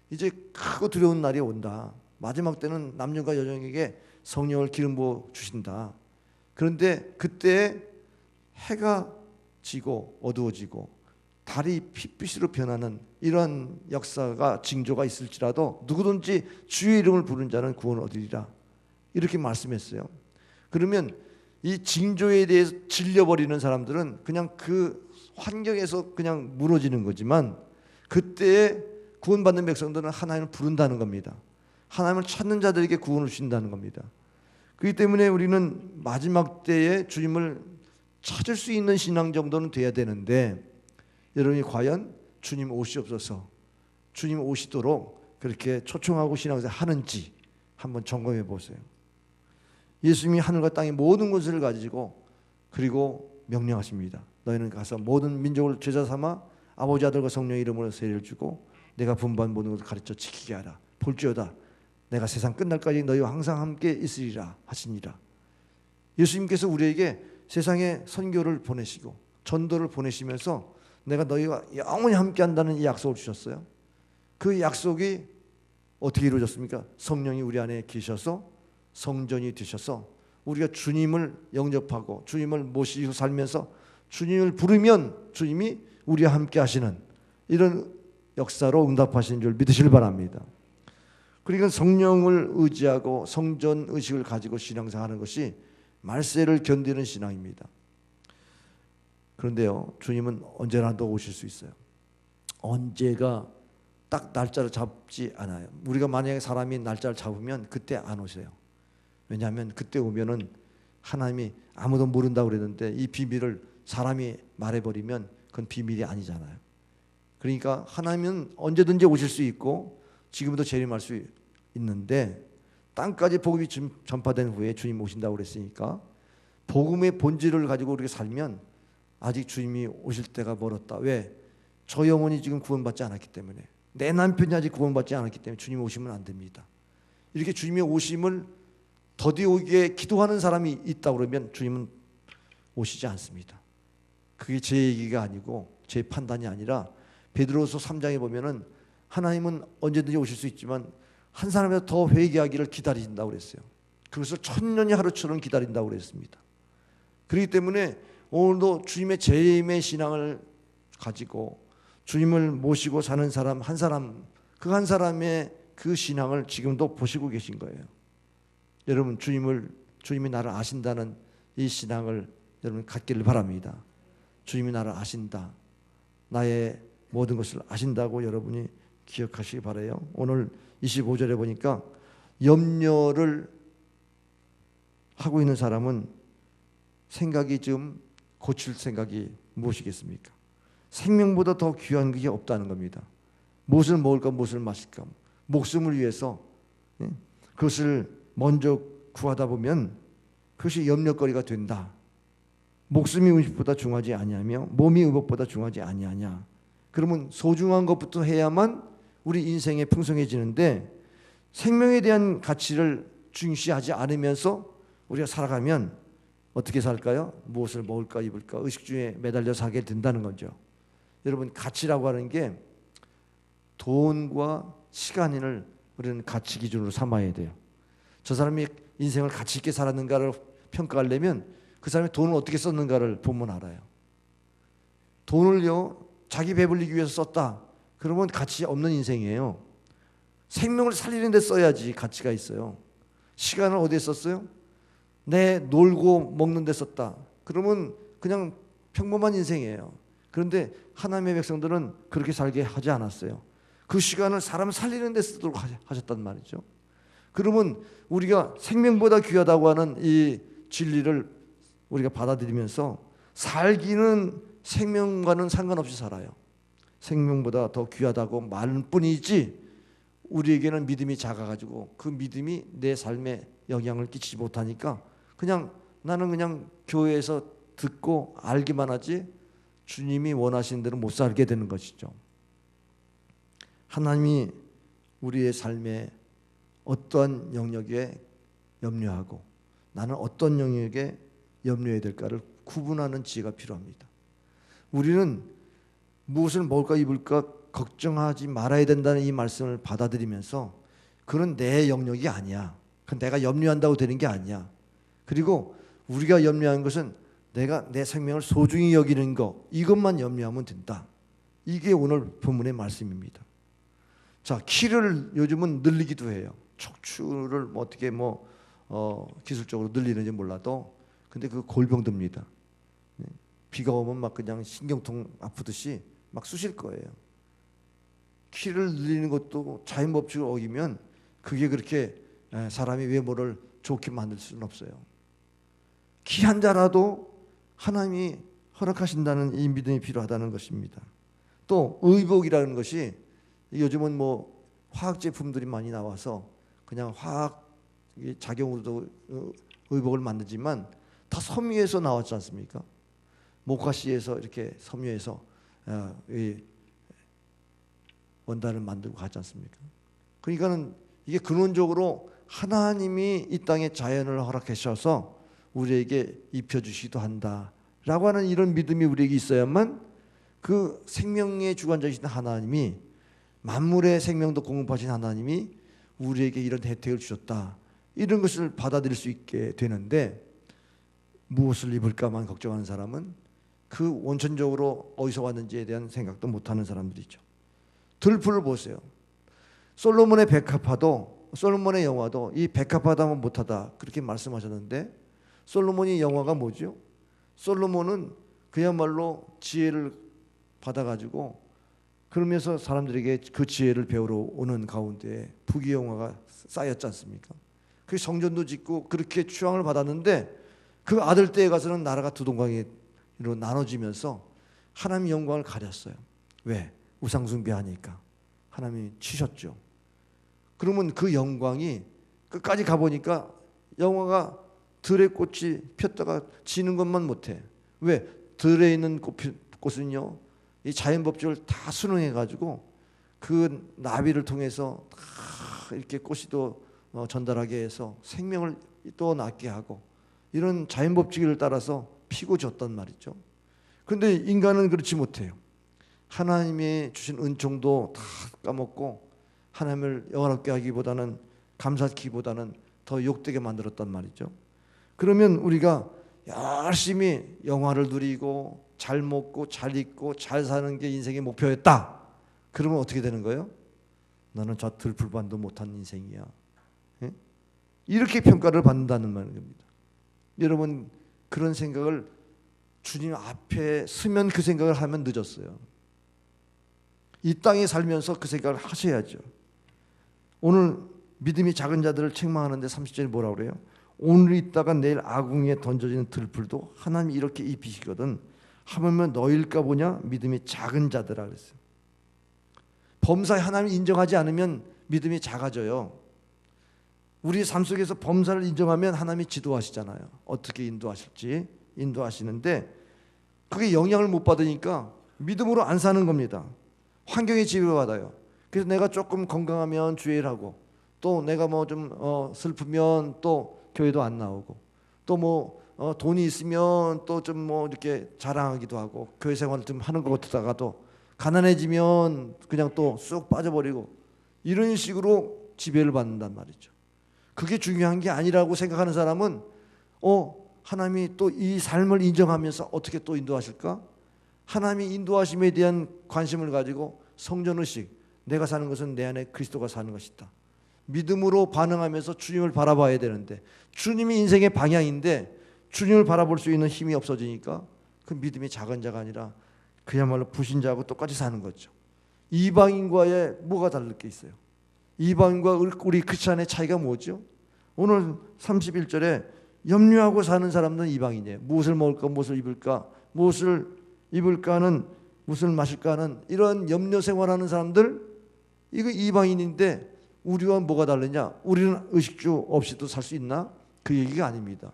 이제 크고 두려운 날이 온다. 마지막 때는 남녀가 여종에게 성령을 기름 부어 주신다. 그런데 그때 해가 지고 어두워지고 달이 핏빛으로 변하는 이런 역사가 징조가 있을지라도 누구든지 주의 이름을 부르는 자는 구원을 얻으리라. 이렇게 말씀했어요. 그러면 이 징조에 대해서 질려버리는 사람들은 그냥 그 환경에서 그냥 무너지는 거지만 그때에 구원받는 백성들은 하나님을 부른다는 겁니다. 하나님을 찾는 자들에게 구원을 주신다는 겁니다. 그렇기 때문에 우리는 마지막 때에 주님을 찾을 수 있는 신앙 정도는 돼야 되는데 여러분이 과연 주님 오시옵소서 주님 오시도록 그렇게 초청하고 신앙생활 하는지 한번 점검해 보세요. 예수님이 하늘과 땅의 모든 것을 가지고 그리고 명령하십니다. 너희는 가서 모든 민족을 제자 삼아 아버지 아들과 성령의 이름으로 세례를 주고 내가 분부한 모든 것을 가르쳐 지키게 하라. 볼지어다 내가 세상 끝날까지 너희와 항상 함께 있으리라 하시니라. 예수님께서 우리에게 세상에 선교를 보내시고 전도를 보내시면서 내가 너희와 영원히 함께 한다는 이 약속을 주셨어요. 그 약속이 어떻게 이루어졌습니까? 성령이 우리 안에 계셔서 성전이 되셔서 우리가 주님을 영접하고 주님을 모시고 살면서 주님을 부르면 주님이 우리와 함께 하시는 이런 역사로 응답하시는 줄 믿으시길 바랍니다. 그러니까 성령을 의지하고 성전 의식을 가지고 신앙생활하는 것이 말세를 견디는 신앙입니다. 그런데요, 주님은 언제라도 오실 수 있어요. 언제가 딱 날짜를 잡지 않아요. 우리가 만약에 사람이 날짜를 잡으면 그때 안 오세요. 왜냐하면 그때 오면은 하나님이 아무도 모른다고 그랬는데 이 비밀을 사람이 말해버리면 그건 비밀이 아니잖아요. 그러니까 하나님은 언제든지 오실 수 있고 지금도 재림할 수 있는데 땅까지 복음이 전파된 후에 주님 오신다고 그랬으니까 복음의 본질을 가지고 우리가 살면 아직 주님이 오실 때가 멀었다. 왜? 저 영혼이 지금 구원받지 않았기 때문에, 내 남편이 아직 구원받지 않았기 때문에 주님이 오시면 안 됩니다. 이렇게 주님의 오심을 더디 오게 기도하는 사람이 있다 그러면 주님은 오시지 않습니다. 그게 제 얘기가 아니고 제 판단이 아니라 베드로서 3장에 보면은 하나님은 언제든지 오실 수 있지만 한 사람보다 더 회개하기를 기다린다고 그랬어요. 그것을 천년이 하루처럼 기다린다고 그랬습니다. 그렇기 때문에 오늘도 주님의 재림의 신앙을 가지고 주님을 모시고 사는 사람 한 사람, 그 한 사람의 그 신앙을 지금도 보시고 계신 거예요. 여러분 주님이 나를 아신다는 이 신앙을 여러분 갖기를 바랍니다. 주님이 나를 아신다. 나의 모든 것을 아신다고 여러분이 기억하시기 바라요. 오늘 25절에 보니까 염려를 하고 있는 사람은 생각이 좀 고칠 생각이 무엇이겠습니까? 생명보다 더 귀한 게 없다는 겁니다. 무엇을 먹을까 무엇을 마실까 목숨을 위해서 그것을 먼저 구하다 보면 그것이 염려거리가 된다. 목숨이 음식보다 중하지 아니하며 몸이 의복보다 중하지 아니하냐. 그러면 소중한 것부터 해야만 우리 인생이 풍성해지는데 생명에 대한 가치를 중시하지 않으면서 우리가 살아가면 어떻게 살까요? 무엇을 먹을까 입을까 의식주에 매달려 살게 된다는 거죠. 여러분 가치라고 하는 게 돈과 시간을 우리는 가치 기준으로 삼아야 돼요. 저 사람이 인생을 가치 있게 살았는가를 평가하려면 그 사람이 돈을 어떻게 썼는가를 보면 알아요. 돈을요 자기 배불리기 위해서 썼다. 그러면 가치 없는 인생이에요. 생명을 살리는 데 써야지 가치가 있어요. 시간을 어디에 썼어요? 내 놀고 먹는 데 썼다. 그러면 그냥 평범한 인생이에요. 그런데 하나님의 백성들은 그렇게 살게 하지 않았어요. 그 시간을 사람 살리는 데 쓰도록 하셨단 말이죠. 그러면 우리가 생명보다 귀하다고 하는 이 진리를 우리가 받아들이면서 살기는 생명과는 상관없이 살아요. 생명보다 더 귀하다고 말할 뿐이지 우리에게는 믿음이 작아가지고 그 믿음이 내 삶에 영향을 끼치지 못하니까 그냥 나는 그냥 교회에서 듣고 알기만 하지 주님이 원하시는 대로 못 살게 되는 것이죠. 하나님이 우리의 삶에 어떠한 영역에 염려하고 나는 어떤 영역에 염려해야 될까를 구분하는 지혜가 필요합니다. 우리는 무엇을 먹을까 입을까 걱정하지 말아야 된다는 이 말씀을 받아들이면서 그건 내 영역이 아니야. 그건 내가 염려한다고 되는 게 아니야. 그리고 우리가 염려하는 것은 내가 내 생명을 소중히 여기는 거 이것만 염려하면 된다. 이게 오늘 본문의 말씀입니다. 자, 키를 요즘은 늘리기도 해요. 척추를 어떻게 기술적으로 늘리는지 몰라도 근데 그 골병듭니다. 비가 오면 막 그냥 신경통 아프듯이 막 쑤실 거예요. 키를 늘리는 것도 자연법칙을 어기면 그게 그렇게 사람이 외모를 좋게 만들 수는 없어요. 키 한 자라도 하나님이 허락하신다는 이 믿음이 필요하다는 것입니다. 또 의복이라는 것이 요즘은 화학 제품들이 많이 나와서 그냥 화학 작용으로도 의복을 만들지만 다 섬유에서 나왔지 않습니까? 모카시에서 이렇게 섬유에서 원단을 만들고 가지 않습니까? 그러니까는 이게 근원적으로 하나님이 이 땅에 자연을 허락하셔서 우리에게 입혀주시기도 한다라고 하는 이런 믿음이 우리에게 있어야만 그 생명의 주관자이신 하나님이 만물의 생명도 공급하신 하나님이 우리에게 이런 혜택을 주셨다. 이런 것을 받아들일 수 있게 되는데 무엇을 입을까만 걱정하는 사람은 그 원천적으로 어디서 왔는지에 대한 생각도 못하는 사람들이죠. 들풀을 보세요. 솔로몬의 백합화도 솔로몬의 영화도 이 백합화도 하면 못하다 그렇게 말씀하셨는데 솔로몬이 영화가 뭐죠? 솔로몬은 그야말로 지혜를 받아가지고 그러면서 사람들에게 그 지혜를 배우러 오는 가운데 부귀영화가 쌓였지 않습니까? 그 성전도 짓고 그렇게 추앙을 받았는데 그 아들 때에 가서는 나라가 두 동강으로 나눠지면서 하나님의 영광을 가렸어요. 왜? 우상숭배하니까. 하나님이 치셨죠. 그러면 그 영광이 끝까지 가보니까 영화가 들의 꽃이 폈다가 지는 것만 못해. 왜? 들에 있는 꽃은요, 이 자연법칙을 다 순응해가지고 그 나비를 통해서 다 이렇게 꽃이 또 전달하게 해서 생명을 또 낳게 하고 이런 자연법칙을 따라서 피고 졌단 말이죠. 그런데 인간은 그렇지 못해요. 하나님이 주신 은총도 다 까먹고 하나님을 영화롭게 하기보다는 감사하기보다는 더 욕되게 만들었단 말이죠. 그러면 우리가 열심히 영화를 누리고 잘 먹고 잘 입고 잘 사는 게 인생의 목표였다. 그러면 어떻게 되는 거예요? 너는 저 들풀반도 못한 인생이야. 예? 이렇게 평가를 받는다는 말입니다. 여러분 그런 생각을 주님 앞에 서면 그 생각을 하면 늦었어요. 이 땅에 살면서 그 생각을 하셔야죠. 오늘 믿음이 작은 자들을 책망하는데 30절에 뭐라고 그래요? 오늘 있다가 내일 아궁이에 던져지는 들풀도 하나님이 이렇게 입히시거든 하물며 너일까 보냐 믿음이 작은 자들아 그랬어요. 범사에 하나님을 인정하지 않으면 믿음이 작아져요. 우리 삶 속에서 범사를 인정하면 하나님이 지도하시잖아요. 어떻게 인도하실지 인도하시는데 그게 영향을 못 받으니까 믿음으로 안 사는 겁니다. 환경에 지배받아요. 그래서 내가 조금 건강하면 주의를 하고 또 내가 뭐 좀 슬프면 또 교회도 안 나오고 또 뭐 돈이 있으면 또 좀 뭐 이렇게 자랑하기도 하고 교회 생활을 좀 하는 것 같다가도 가난해지면 그냥 또 쑥 빠져버리고 이런 식으로 지배를 받는단 말이죠. 그게 중요한 게 아니라고 생각하는 사람은 하나님이 또 이 삶을 인정하면서 어떻게 또 인도하실까? 하나님이 인도하심에 대한 관심을 가지고 성전의식, 내가 사는 것은 내 안에 그리스도가 사는 것이다. 믿음으로 반응하면서 주님을 바라봐야 되는데 주님이 인생의 방향인데 주님을 바라볼 수 있는 힘이 없어지니까 그 믿음이 작은 자가 아니라 그야말로 불신자하고 똑같이 사는 거죠. 이방인과의 뭐가 다를 게 있어요? 이방인과 우리 크리스찬의 차이가 뭐죠? 오늘 31절에 염려하고 사는 사람들은 이방인이에요. 무엇을 먹을까, 무엇을 입을까, 무엇을 입을까는 무엇을 마실까는 이런 염려 생활하는 사람들 이거 이방인인데 우리와 뭐가 다르냐? 우리는 의식주 없이도 살 수 있나? 그 얘기가 아닙니다.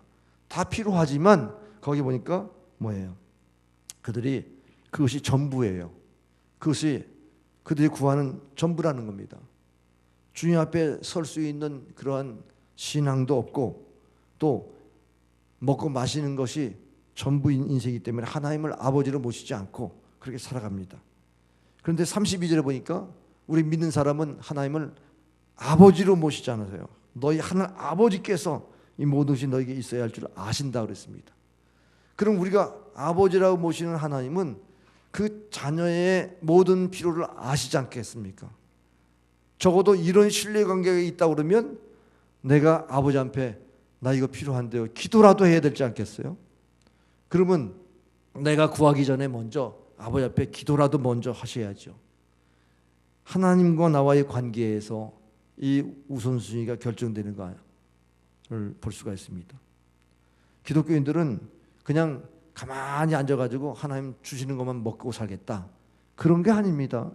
다 필요하지만 거기 보니까 뭐예요? 그것이 전부예요. 그것이 그들이 구하는 전부라는 겁니다. 주님 앞에 설 수 있는 그러한 신앙도 없고 또 먹고 마시는 것이 전부인 인생이기 때문에 하나님을 아버지로 모시지 않고 그렇게 살아갑니다. 그런데 32절에 보니까 우리 믿는 사람은 하나님을 아버지로 모시지 않으세요. 너희 하나님 아버지께서 이 모든 것이 너에게 있어야 할 줄 아신다 그랬습니다. 그럼 우리가 아버지라고 모시는 하나님은 그 자녀의 모든 필요를 아시지 않겠습니까? 적어도 이런 신뢰관계가 있다 그러면 내가 아버지 앞에 나 이거 필요한데요 기도라도 해야 되지 않겠어요? 그러면 내가 구하기 전에 먼저 아버지 앞에 기도라도 먼저 하셔야죠. 하나님과 나와의 관계에서 이 우선순위가 결정되는 것을 볼 수가 있습니다. 기독교인들은 그냥 가만히 앉아가지고 하나님 주시는 것만 먹고 살겠다 그런 게 아닙니다.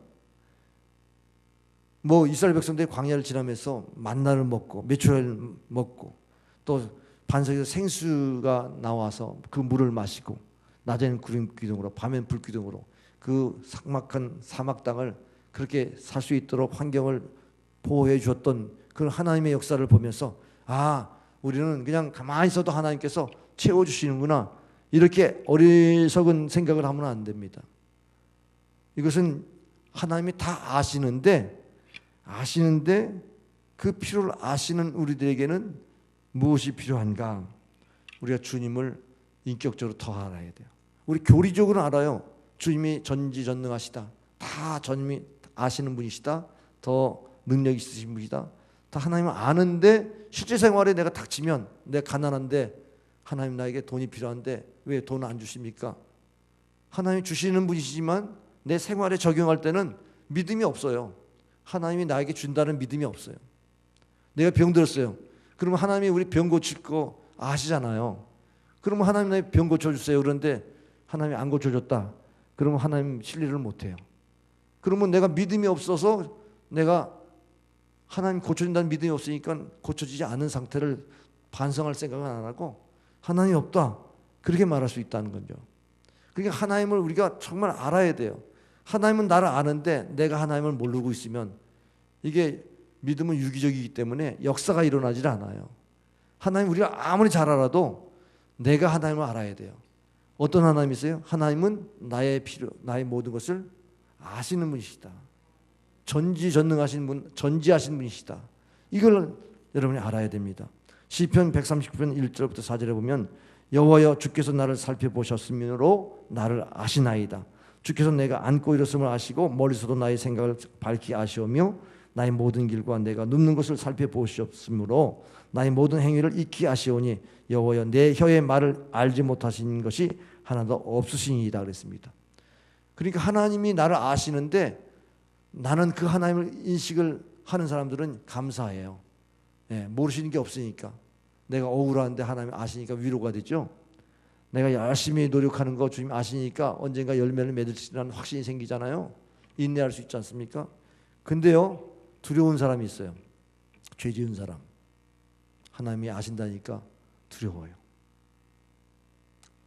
뭐 이스라엘 백성들이 광야를 지나면서 만나를 먹고 메추라를 먹고 또 반석에서 생수가 나와서 그 물을 마시고 낮에는 구름 기둥으로 밤에는 불 기둥으로 그 삭막한 사막 땅을 그렇게 살 수 있도록 환경을 보호해 주었던 그 하나님의 역사를 보면서 우리는 그냥 가만히 있어도 하나님께서 채워주시는구나 이렇게 어리석은 생각을 하면 안 됩니다. 이것은 하나님이 다 아시는데 그 필요를 아시는 우리들에게는 무엇이 필요한가? 우리가 주님을 인격적으로 더 알아야 돼요. 우리 교리적으로 알아요. 주님이 전지전능하시다. 다 주님이 아시는 분이시다. 더 능력 있으신 분이다. 다 하나님을 아는데 실제 생활에 내가 닥치면 내가 가난한데 하나님 나에게 돈이 필요한데 왜 돈을 안 주십니까? 하나님이 주시는 분이시지만 내 생활에 적용할 때는 믿음이 없어요. 하나님이 나에게 준다는 믿음이 없어요. 내가 병들었어요. 그러면 하나님이 우리 병 고칠 거 아시잖아요. 그러면 하나님 내 병 고쳐주세요. 그런데 하나님이 안 고쳐줬다. 그러면 하나님 신뢰를 못해요. 그러면 내가 믿음이 없어서 내가 하나님 고쳐준다는 믿음이 없으니까 고쳐지지 않은 상태를 반성할 생각은 안 하고 하나님이 없다. 그렇게 말할 수 있다는 거죠. 그러니까 하나님을 우리가 정말 알아야 돼요. 하나님은 나를 아는데 내가 하나님을 모르고 있으면 이게 믿음은 유기적이기 때문에 역사가 일어나질 않아요. 하나님 우리가 아무리 잘 알아도 내가 하나님을 알아야 돼요. 어떤 하나님이세요? 하나님은 나의 나의 모든 것을 아시는 분이시다. 전지전능하신 분, 전지하신 분이시다. 이걸 여러분이 알아야 됩니다. 시편 139편 1절부터 4절에 보면 여호와여 주께서 나를 살펴보셨으므로 나를 아시나이다. 주께서 내가 앉고 일었음을 아시고 멀리서도 나의 생각을 밝히 아시오며 나의 모든 길과 내가 눕는 것을 살펴보셨으므로 나의 모든 행위를 익히 아시오니 여호와여 내 혀의 말을 알지 못하신 것이 하나도 없으시니이다 그랬습니다. 그러니까 하나님이 나를 아시는데 나는 그 하나님을 인식을 하는 사람들은 감사해요. 모르시는 게 없으니까. 내가 억울한데 하나님 아시니까 위로가 되죠. 내가 열심히 노력하는 거 주님 아시니까 언젠가 열매를 맺으시라는 확신이 생기잖아요. 인내할 수 있지 않습니까? 근데요, 두려운 사람이 있어요. 죄 지은 사람. 하나님이 아신다니까 두려워요.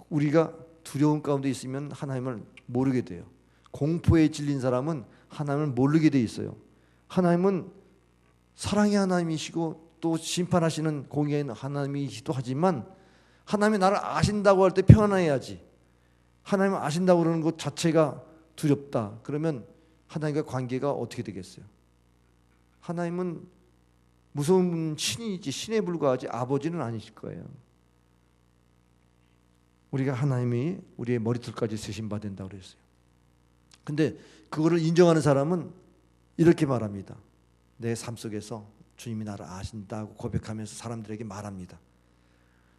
우리가 두려움 가운데 있으면 하나님을 모르게 돼요. 공포에 질린 사람은 하나님을 모르게 돼 있어요. 하나님은 사랑의 하나님이시고 또 심판하시는 공의의 하나님이기도 하지만 하나님이 나를 아신다고 할 때 편안해야지. 하나님을 아신다고 그러는 것 자체가 두렵다. 그러면 하나님과 관계가 어떻게 되겠어요? 하나님은 무서운 신이지 신에 불과하지 아버지는 아니실 거예요. 우리가 하나님이 우리의 머리털까지 세신 바 된다고 그랬어요. 근데 그거를 인정하는 사람은 이렇게 말합니다. 내 삶 속에서 주님이 나를 아신다고 고백하면서 사람들에게 말합니다.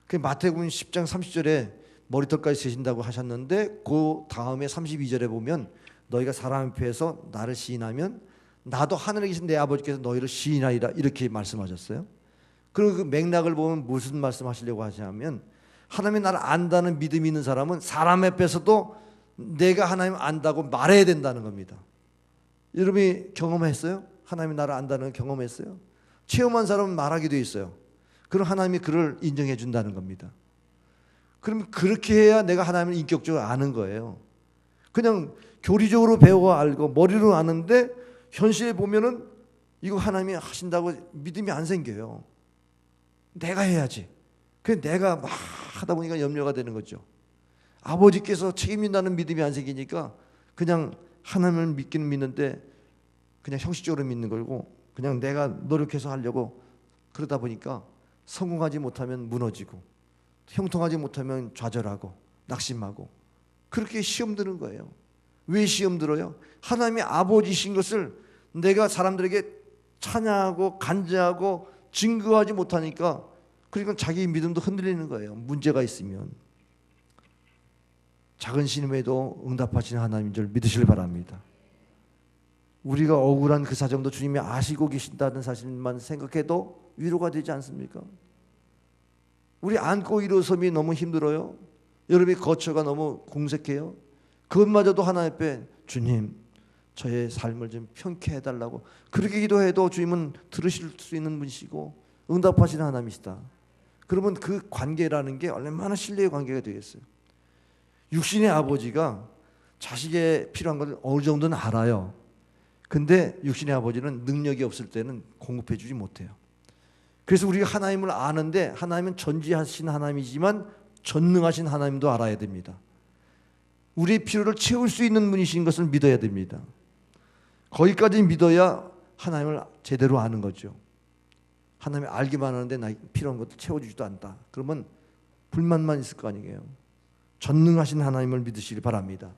그 마태복음 10장 30절에 머리털까지 세신다고 하셨는데 그 다음에 32절에 보면 너희가 사람 앞에서 나를 시인하면 나도 하늘에 계신 내 아버지께서 너희를 시인하리라 이렇게 말씀하셨어요. 그리고 그 맥락을 보면 무슨 말씀하시려고 하시냐면 하나님이 나를 안다는 믿음이 있는 사람은 사람 앞에서도 내가 하나님 안다고 말해야 된다는 겁니다. 여러분이 경험했어요? 하나님이 나를 안다는 걸 경험했어요? 체험한 사람은 말하게 돼 있어요. 그럼 하나님이 그를 인정해 준다는 겁니다. 그럼 그렇게 해야 내가 하나님을 인격적으로 아는 거예요. 그냥 교리적으로 배워 알고 머리로 아는데 현실에 보면은 이거 하나님이 하신다고 믿음이 안 생겨요. 내가 해야지. 그래서 내가 막 하다 보니까 염려가 되는 거죠. 아버지께서 책임진다는 믿음이 안 생기니까 그냥 하나님을 믿기는 믿는데 그냥 형식적으로 믿는 거고 그냥 내가 노력해서 하려고 그러다 보니까 성공하지 못하면 무너지고 형통하지 못하면 좌절하고 낙심하고 그렇게 시험 드는 거예요. 왜 시험 들어요? 하나님이 아버지신 것을 내가 사람들에게 찬양하고 간증하고 증거하지 못하니까 그러니까 자기 믿음도 흔들리는 거예요. 문제가 있으면. 작은 신임에도 응답하시는 하나님인 줄 믿으시길 바랍니다. 우리가 억울한 그 사정도 주님이 아시고 계신다는 사실만 생각해도 위로가 되지 않습니까? 우리 안고 일어섬이 너무 힘들어요. 여러분의 거처가 너무 공색해요. 그것마저도 하나님 앞에 주님 저의 삶을 좀 편케 해달라고 그렇게 기도해도 주님은 들으실 수 있는 분이시고 응답하시는 하나님이시다. 그러면 그 관계라는 게 얼마나 신뢰의 관계가 되겠어요. 육신의 아버지가 자식의 필요한 걸 어느 정도는 알아요. 근데 육신의 아버지는 능력이 없을 때는 공급해 주지 못해요. 그래서 우리가 하나님을 아는데 하나님은 전지하신 하나님이지만 전능하신 하나님도 알아야 됩니다. 우리의 필요를 채울 수 있는 분이신 것을 믿어야 됩니다. 거기까지 믿어야 하나님을 제대로 아는 거죠. 하나님이 알기만 하는데 나 필요한 것도 채워주지도 않다. 그러면 불만만 있을 거 아니에요. 전능하신 하나님을 믿으시기 바랍니다.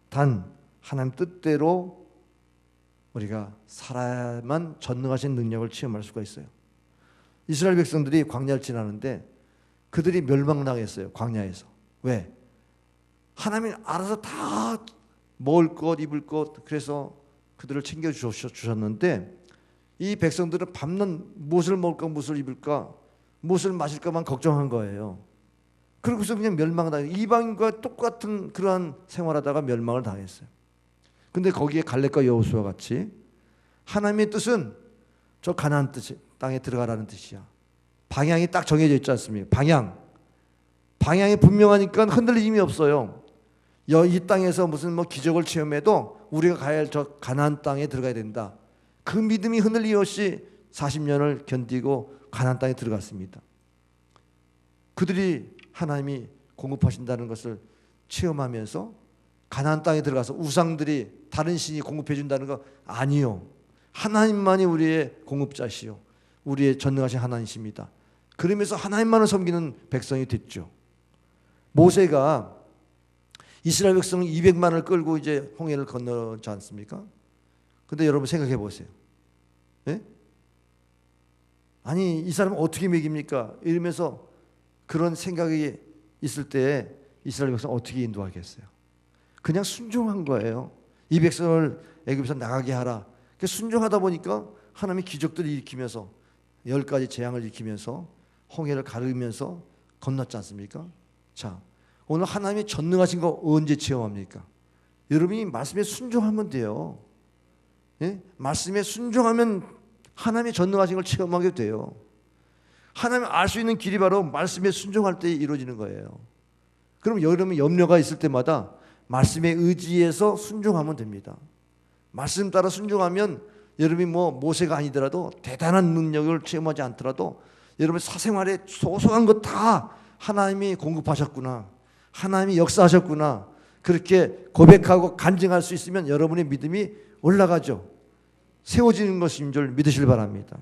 단 하나님 뜻대로 우리가 살아야만 전능하신 능력을 체험할 수가 있어요. 이스라엘 백성들이 광야를 지나는데 그들이 멸망당했어요. 광야에서. 왜? 하나님이 알아서 다 먹을 것 입을 것 그래서 그들을 챙겨주셨는데 이 백성들은 밤낮 무엇을 먹을까 무엇을 입을까 무엇을 마실까만 걱정한 거예요. 그러고서 그냥 멸망당해. 이방인과 똑같은 그러한 생활하다가 멸망을 당했어요. 근데 거기에 갈렙과 여호수아 같이 하나님의 뜻은 저 가나안 땅에 들어가라는 뜻이야. 방향이 딱 정해져 있지 않습니까? 방향이 분명하니까 흔들림이 없어요. 이 땅에서 무슨 뭐 기적을 체험해도 우리가 가야 할 저 가나안 땅에 들어가야 된다. 그 믿음이 흔들림 없이 40년을 견디고 가나안 땅에 들어갔습니다. 그들이 하나님이 공급하신다는 것을 체험하면서 가나안 땅에 들어가서 우상들이 다른 신이 공급해 준다는 거 아니요. 하나님만이 우리의 공급자시요 우리의 전능하신 하나님이십니다. 그러면서 하나님만을 섬기는 백성이 됐죠. 모세가 이스라엘 백성 200만을 끌고 이제 홍해를 건너지 않습니까? 근데 여러분 생각해 보세요. 예? 아니 이 사람 어떻게 먹입니까? 이러면서 그런 생각이 있을 때 이스라엘 백성 어떻게 인도하겠어요? 그냥 순종한 거예요. 이 백성을 애굽에서 나가게 하라. 순종하다 보니까 하나님이 기적들을 일으키면서 10가지 재앙을 일으키면서 홍해를 가르면서 건넜지 않습니까? 자, 오늘 하나님이 전능하신 거 언제 체험합니까? 여러분이 말씀에 순종하면 돼요. 예? 말씀에 순종하면 하나님의 전능하신 걸 체험하게 돼요. 하나님 알 수 있는 길이 바로 말씀에 순종할 때 이루어지는 거예요. 그럼 여러분 염려가 있을 때마다 말씀에 의지해서 순종하면 됩니다. 말씀 따라 순종하면 여러분이 뭐 모세가 아니더라도 대단한 능력을 체험하지 않더라도 여러분 사생활에 소소한 것 다 하나님이 공급하셨구나, 하나님이 역사하셨구나, 그렇게 고백하고 간증할 수 있으면 여러분의 믿음이 올라가죠. 세워지는 것인 줄 믿으시길 바랍니다.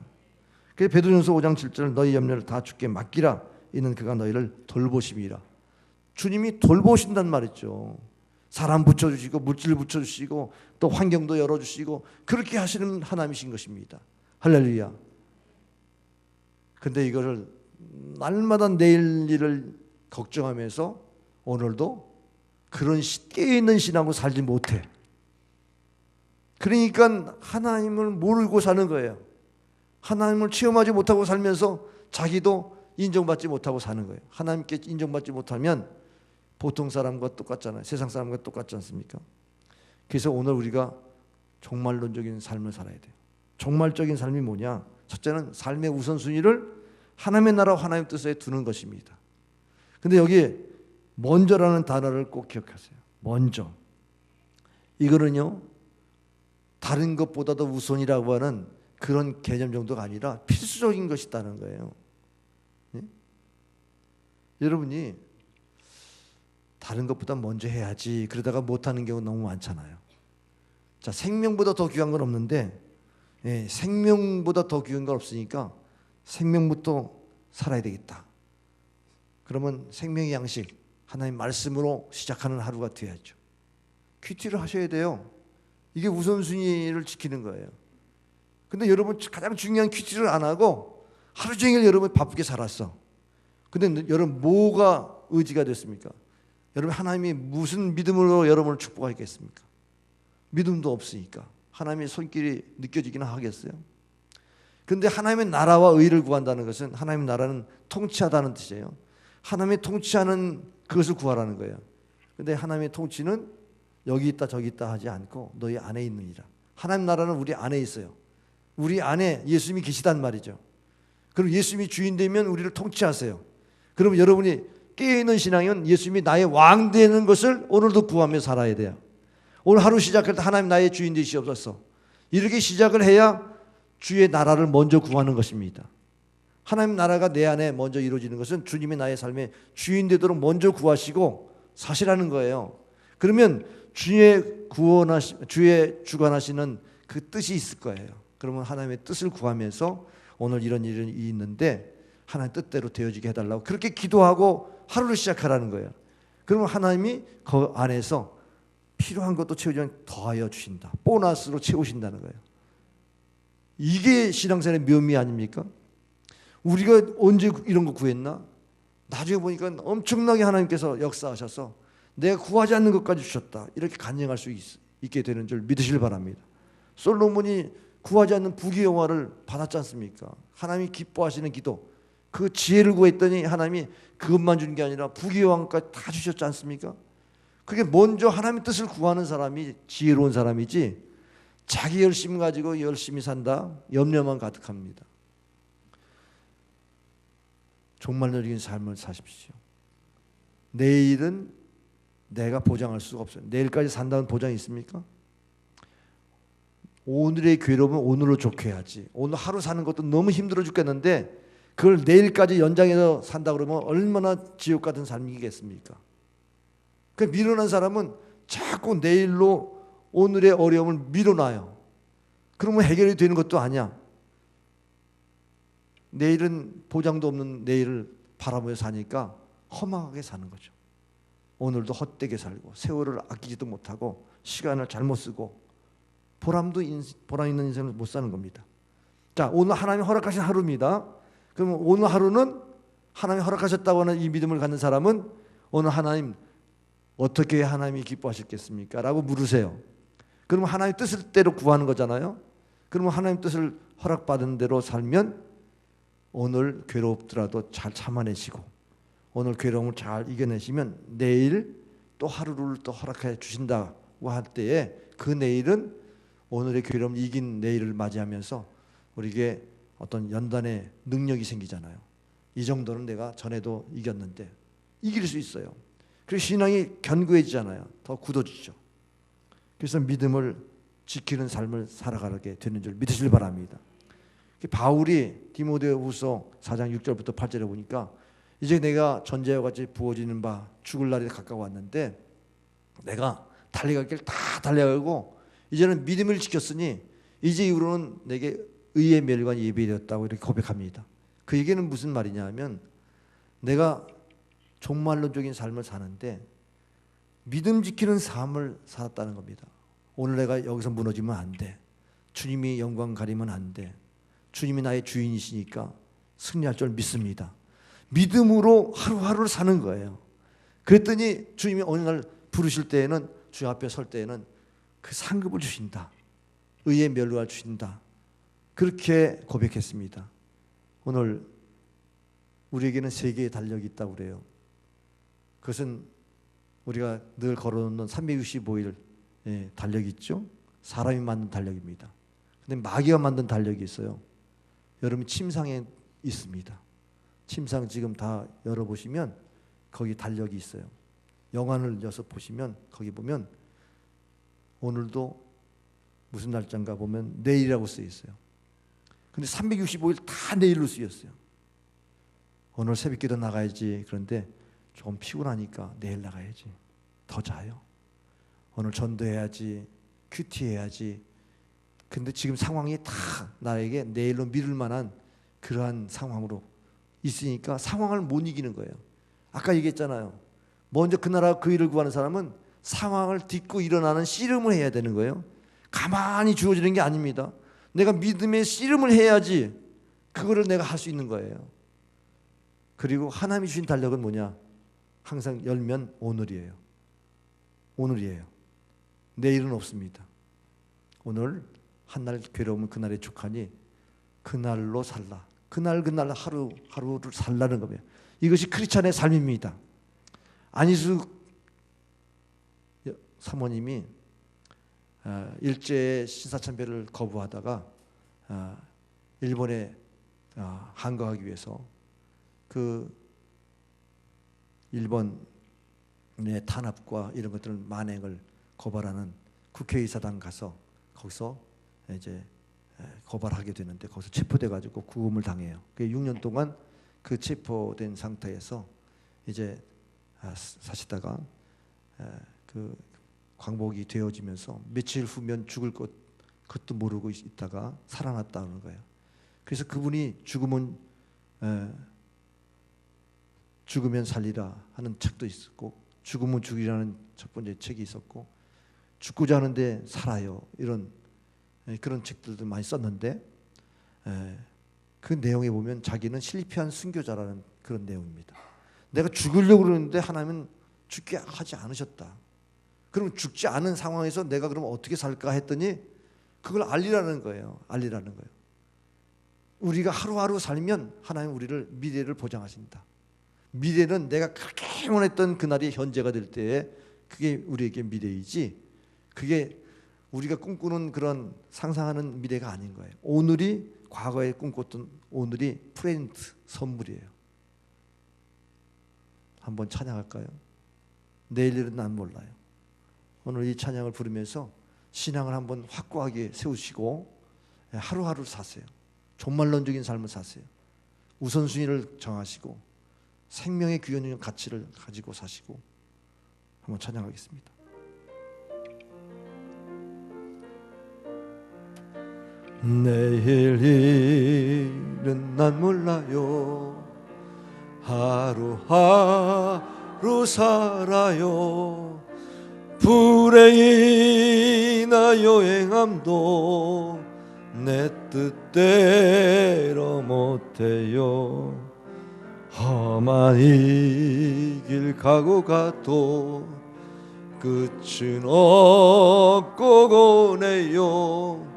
그래서 베드로전서 5장 7절 너희 염려를 다 주께 맡기라. 이는 그가 너희를 돌보심이라. 주님이 돌보신단 말이죠. 사람 붙여주시고 물질 붙여주시고 또 환경도 열어주시고 그렇게 하시는 하나님이신 것입니다. 할렐루야. 근데 이거를 날마다 내일 일을 걱정하면서 오늘도 그런 깨어있는 신앙으로 살지 못해. 그러니까 하나님을 모르고 사는 거예요. 하나님을 체험하지 못하고 살면서 자기도 인정받지 못하고 사는 거예요. 하나님께 인정받지 못하면 보통 사람과 똑같잖아요. 세상 사람과 똑같지 않습니까? 그래서 오늘 우리가 종말론적인 삶을 살아야 돼요. 종말적인 삶이 뭐냐? 첫째는 삶의 우선순위를 하나님의 나라와 하나님의 뜻에 두는 것입니다. 근데 여기 먼저라는 단어를 꼭 기억하세요. 먼저. 이거는요, 다른 것보다도 우선이라고 하는 그런 개념 정도가 아니라 필수적인 것이다는 거예요. 예? 여러분이 다른 것보다 먼저 해야지 그러다가 못하는 경우 너무 많잖아요. 자, 생명보다 더 귀한 건 없는데 생명보다 더 귀한 건 없으니까 생명부터 살아야 되겠다. 그러면 생명의 양식 하나님 말씀으로 시작하는 하루가 되어야죠. 큐티를 하셔야 돼요. 이게 우선순위를 지키는 거예요. 근데 여러분 가장 중요한 큐티를 안 하고 하루 종일 여러분 바쁘게 살았어. 근데 여러분 뭐가 의지가 됐습니까? 여러분 하나님이 무슨 믿음으로 여러분을 축복하겠습니까? 믿음도 없으니까 하나님의 손길이 느껴지기는 하겠어요. 그런데 하나님의 나라와 의를 구한다는 것은 하나님의 나라는 통치하다는 뜻이에요. 하나님의 통치하는 그것을 구하라는 거예요. 그런데 하나님의 통치는 여기 있다 저기 있다 하지 않고 너희 안에 있느니라. 하나님 나라는 우리 안에 있어요. 우리 안에 예수님이 계시단 말이죠. 그럼 예수님이 주인 되면 우리를 통치하세요. 그럼 여러분이 깨어있는 신앙은 예수님이 나의 왕 되는 것을 오늘도 구하며 살아야 돼요. 오늘 하루 시작할 때 하나님 나의 주인 되시옵소서. 이렇게 시작을 해야 주의 나라를 먼저 구하는 것입니다. 하나님 나라가 내 안에 먼저 이루어지는 것은 주님이 나의 삶의 주인 되도록 먼저 구하시고 사시라는 거예요. 그러면 주의 주관하시는 그 뜻이 있을 거예요. 그러면 하나님의 뜻을 구하면서 오늘 이런 일이 있는데 하나님 뜻대로 되어지게 해달라고 그렇게 기도하고 하루를 시작하라는 거예요. 그러면 하나님이 그 안에서 필요한 것도 채우지 더하여 주신다. 보너스로 채우신다는 거예요. 이게 신앙생활의 묘미 아닙니까? 우리가 언제 이런 거 구했나? 나중에 보니까 엄청나게 하나님께서 역사하셔서 내가 구하지 않는 것까지 주셨다. 이렇게 간증할 수 있게 되는 줄 믿으시길 바랍니다. 솔로몬이 구하지 않는 부귀영화를 받았지 않습니까? 하나님이 기뻐하시는 기도, 그 지혜를 구했더니 하나님이 그것만 준 게 아니라 부귀영화까지 다 주셨지 않습니까? 그게 먼저 하나님의 뜻을 구하는 사람이 지혜로운 사람이지, 자기 열심 가지고 열심히 산다, 염려만 가득합니다. 종말론적인 삶을 사십시오. 내일은 내가 보장할 수가 없어요. 내일까지 산다는 보장이 있습니까? 오늘의 괴로움은 오늘로 좋게 해야지. 오늘 하루 사는 것도 너무 힘들어 죽겠는데 그걸 내일까지 연장해서 산다 그러면 얼마나 지옥 같은 삶이겠습니까? 그 미련한 사람은 자꾸 내일로 오늘의 어려움을 밀어놔요. 그러면 해결이 되는 것도 아니야. 내일은 보장도 없는 내일을 바라보며 사니까 허망하게 사는 거죠. 오늘도 헛되게 살고 세월을 아끼지도 못하고 시간을 잘못 쓰고 보람 있는 인생을 못 사는 겁니다. 자, 오늘 하나님이 허락하신 하루입니다. 그럼 오늘 하루는 하나님이 허락하셨다고 하는 이 믿음을 갖는 사람은 오늘 하나님 어떻게 하나님이 기뻐하셨겠습니까? 라고 물으세요. 그러면 하나님 뜻대로 구하는 거잖아요. 그러면 하나님 뜻을 허락받은 대로 살면 오늘 괴롭더라도 잘 참아내시고 오늘 괴로움을 잘 이겨내시면 내일 또 하루를 또 허락해 주신다고 할 때에 그 내일은 오늘의 괴로움을 이긴 내일을 맞이하면서 우리에게 어떤 연단의 능력이 생기잖아요. 이 정도는 내가 전에도 이겼는데 이길 수 있어요. 그리고 신앙이 견고해지잖아요. 더 굳어지죠. 그래서 믿음을 지키는 삶을 살아가게 되는 줄 믿으시길 바랍니다. 바울이 디모데후서 4장 6절부터 8절에 보니까 이제 내가 전제와 같이 부어지는 바 죽을 날이 가까웠는데 내가 달려갈 길 다 달려가고 이제는 믿음을 지켰으니 이제 이후로는 내게 의의 멸관이 예비되었다고 이렇게 고백합니다. 그 얘기는 무슨 말이냐 하면 내가 종말론적인 삶을 사는데 믿음 지키는 삶을 살았다는 겁니다. 오늘 내가 여기서 무너지면 안 돼. 주님이 영광 가리면 안 돼. 주님이 나의 주인이시니까 승리할 줄 믿습니다. 믿음으로 하루하루를 사는 거예요. 그랬더니 주님이 어느 날 부르실 때에는 주 앞에 설 때에는 그 상급을 주신다. 의의 멸류관을 주신다. 그렇게 고백했습니다. 오늘 우리에게는 세 개의 달력이 있다고 그래요. 그것은 우리가 늘 걸어놓는 365일 달력이 있죠. 사람이 만든 달력입니다. 근데 마귀가 만든 달력이 있어요. 여러분 침상에 있습니다. 침상 지금 다 열어보시면 거기 달력이 있어요. 영안을 여서 보시면 거기 보면 오늘도 무슨 날짜인가 보면 내일이라고 쓰여 있어요. 근데 365일 다 내일로 쓰였어요. 오늘 새벽기도 나가야지. 그런데 조금 피곤하니까 내일 나가야지. 더 자요. 오늘 전도해야지. 큐티해야지. 근데 지금 상황이 다 나에게 내일로 미룰 만한 그러한 상황으로 있으니까 상황을 못 이기는 거예요. 아까 얘기했잖아요. 먼저 그 나라 그 일을 구하는 사람은 상황을 딛고 일어나는 씨름을 해야 되는 거예요. 가만히 주어지는 게 아닙니다. 내가 믿음의 씨름을 해야지 그거를 내가 할 수 있는 거예요. 그리고 하나님이 주신 달력은 뭐냐? 항상 열면 오늘이에요. 오늘이에요. 내일은 없습니다. 오늘 한날 괴로우면 그날에 족하니 그날로 살라. 그날 하루를 살라는 겁니다. 이것이 크리스찬의 삶입니다. 안희숙 사모님이 일제의 신사참배를 거부하다가 일본에 항거하기 위해서 그 일본의 탄압과 이런 것들을 만행을 고발하는 국회의사당 가서 거기서 이제 고발하게 되는데 거기서 체포돼 가지고 구금을 당해요. 6년 동안 그 체포된 상태에서 이제 사시다가 그 광복이 되어지면서 며칠 후면 죽을 것도 모르고 있다가 살아났다는 거예요. 그래서 그분이 죽으면 살리라 하는 책도 있었고 죽으면 죽이라는 첫 번째 책이 있었고 죽고자 하는데 살아요 이런 그런 책들도 많이 썼는데 그 내용에 보면 자기는 실패한 순교자라는 그런 내용입니다. 내가 죽으려고 그러는데 하나님은 죽게 하지 않으셨다. 그럼 죽지 않은 상황에서 내가 그럼 어떻게 살까 했더니 그걸 알리라는 거예요. 알리라는 거예요. 우리가 하루하루 살면 하나님 우리를 미래를 보장하십니다. 미래는 내가 그렇게 원했던 그날이 현재가 될 때에 그게 우리에게 미래이지, 그게 우리가 꿈꾸는 그런 상상하는 미래가 아닌 거예요. 오늘이 과거에 꿈꿨던 오늘이 프레젠트, 선물이에요. 한번 찬양할까요? 내일 일은 난 몰라요. 오늘 이 찬양을 부르면서 신앙을 한번 확고하게 세우시고 하루하루 사세요. 존말론적인 삶을 사세요. 우선순위를 정하시고 생명의 귀한 가치를 가지고 사시고 한번 찬양하겠습니다. 내일 일은 난 몰라요. 하루하루 살아요. 불행이나 여행함도 내 뜻대로 못해요. 험한 이 길 가고 가도 끝은 없고 고네요.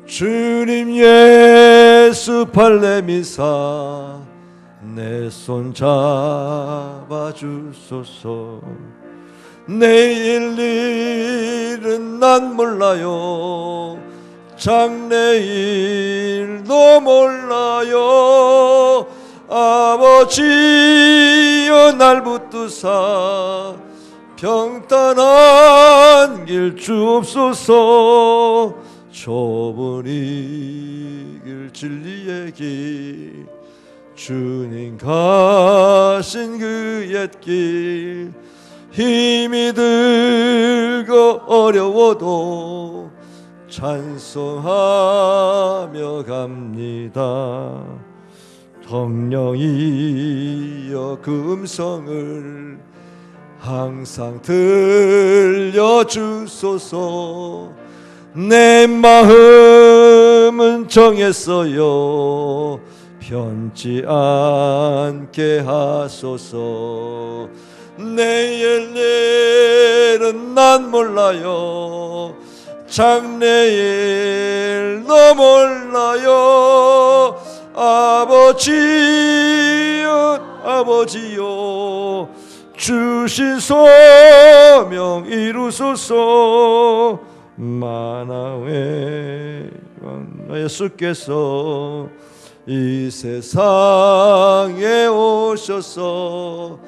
주님 예수 발레미사 내 손 잡아주소서. 내일 일은 난 몰라요. 장래일도 몰라요. 아버지여 날 붙드사 평탄한 길 주옵소서. 좁은 이 길 진리의 길 주님 가신 그 옛길 힘이 들고 어려워도 찬송하며 갑니다. 성령이여 그 음성을 항상 들려주소서. 내 마음은 정했어요. 변치 않게 하소서. 내일 일은 난 몰라요. 장래일도 몰라요. 아버지여 주신 소명 이루소서. 만왕의 왕 예수께서 이 세상에 오셔서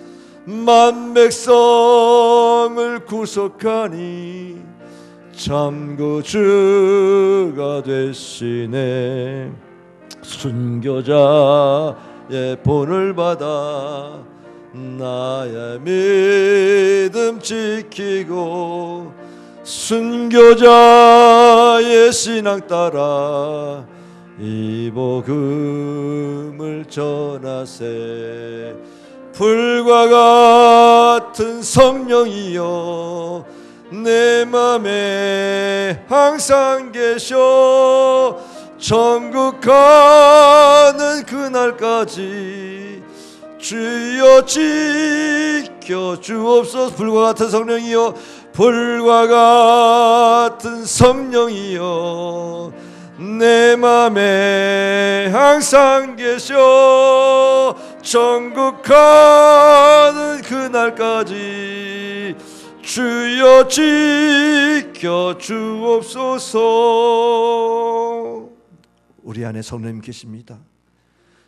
만 백성을 구속하니 참 구주가 되시네. 순교자의 본을 받아 나의 믿음 지키고 순교자의 신앙 따라 이 복음을 전하세. 불과 같은 성령이여 내 맘에 항상 계셔. 천국 가는 그날까지 주여 지켜 주옵소서. 불과 같은 성령이여 불과 같은 성령이여 내 맘에 항상 계셔. 천국 가는 그날까지 주여 지켜 주옵소서. 우리 안에 성령님 계십니다.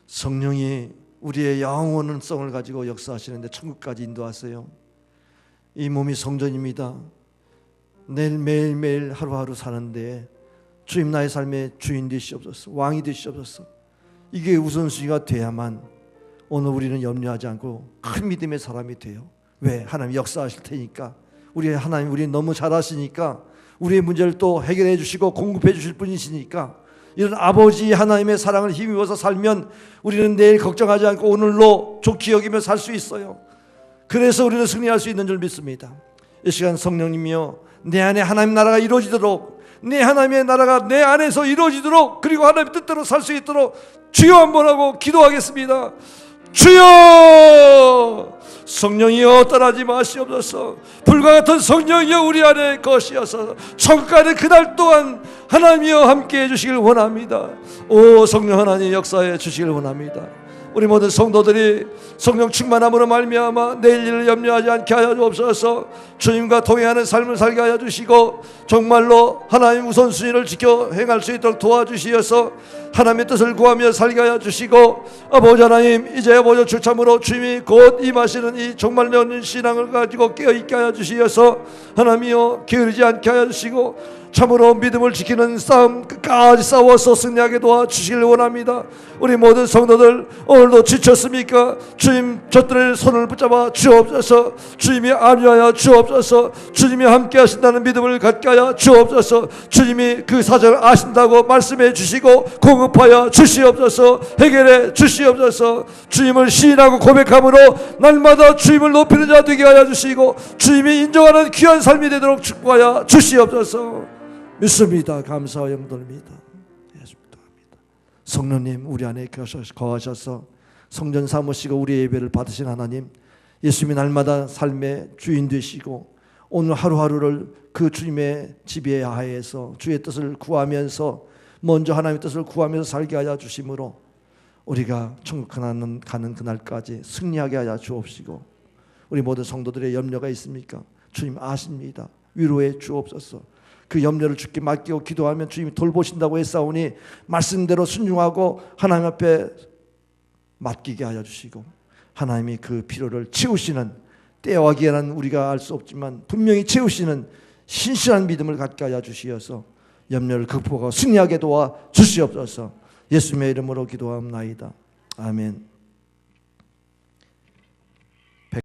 성령이 우리의 영원한 성을 가지고 역사하시는데 천국까지 인도하세요. 이 몸이 성전입니다. 내일 매일매일 하루하루 사는데 주님 나의 삶의 주인 되시옵소서. 왕이 되시옵소서. 이게 우선순위가 돼야만 오늘 우리는 염려하지 않고 큰 믿음의 사람이 돼요. 왜? 하나님 역사하실 테니까. 하나님 우리 너무 잘하시니까 우리의 문제를 또 해결해 주시고 공급해 주실 분이시니까. 이런 아버지 하나님의 사랑을 힘입어서 살면 우리는 내일 걱정하지 않고 오늘로 좋게 여기며 살 수 있어요. 그래서 우리는 승리할 수 있는 줄 믿습니다. 이 시간 성령님이여 내 안에 하나님 나라가 이루어지도록, 내 하나님의 나라가 내 안에서 이루어지도록, 그리고 하나님 뜻대로 살 수 있도록 주여 한번 하고 기도하겠습니다. 주여 성령이여 떠나지 마시옵소서. 불과 같은 성령이여 우리 안에 것이어서 천국가는 그날 동안 하나님이여 함께해 주시길 원합니다. 오 성령 하나님 역사해 주시길 원합니다. 우리 모든 성도들이 성령 충만함으로 말미암아 내일 일을 염려하지 않게 하여 주옵소서. 주님과 동행하는 삶을 살게 하여 주시고 정말로 하나님 우선순위를 지켜 행할 수 있도록 도와주시어서 하나님의 뜻을 구하며 살게 하여 주시고 아버지 하나님 이제 아버지 주참으로 주님이 곧 임하시는 이 정말 연인 신앙을 가지고 깨어있게 하여 주시어서 하나님이여 게으르지 않게 하여 주시고 참으로 믿음을 지키는 싸움 끝까지 싸워서 승리하게 도와주시길 원합니다. 우리 모든 성도들 오늘도 지쳤습니까? 주님 저들의 손을 붙잡아 주옵소서. 주님이 안위하여 주옵소서. 주님이 함께 하신다는 믿음을 갖게 하여 주옵소서. 주님이 그 사정을 아신다고 말씀해 주시고 공급하여 주시옵소서. 해결해 주시옵소서. 주님을 시인하고 고백함으로 날마다 주님을 높이는 자 되게 하여 주시고 주님이 인정하는 귀한 삶이 되도록 축복하여 주시옵소서. 믿습니다. 감사와 영광입니다. 예수님도 합니다. 성령님 우리 안에 거하셔서 성전 삼으시고 우리의 예배를 받으신 하나님, 예수님이 날마다 삶의 주인 되시고 오늘 하루하루를 그 주님의 지배 하에서 주의 뜻을 구하면서 먼저 하나님의 뜻을 구하면서 살게 하여 주심으로 우리가 천국 가는 그날까지 승리하게 하여 주옵시고, 우리 모든 성도들의 염려가 있습니까? 주님 아십니다. 위로해 주옵소서. 그 염려를 주께 맡기고 기도하면 주님이 돌보신다고 했사오니 말씀대로 순종하고 하나님 앞에 맡기게 하여 주시고 하나님이 그 필요를 채우시는, 때와 기한은 우리가 알 수 없지만 분명히 채우시는 신실한 믿음을 갖게 하여 주시어서 염려를 극복하고 승리하게 도와 주시옵소서. 예수님의 이름으로 기도하옵나이다. 아멘.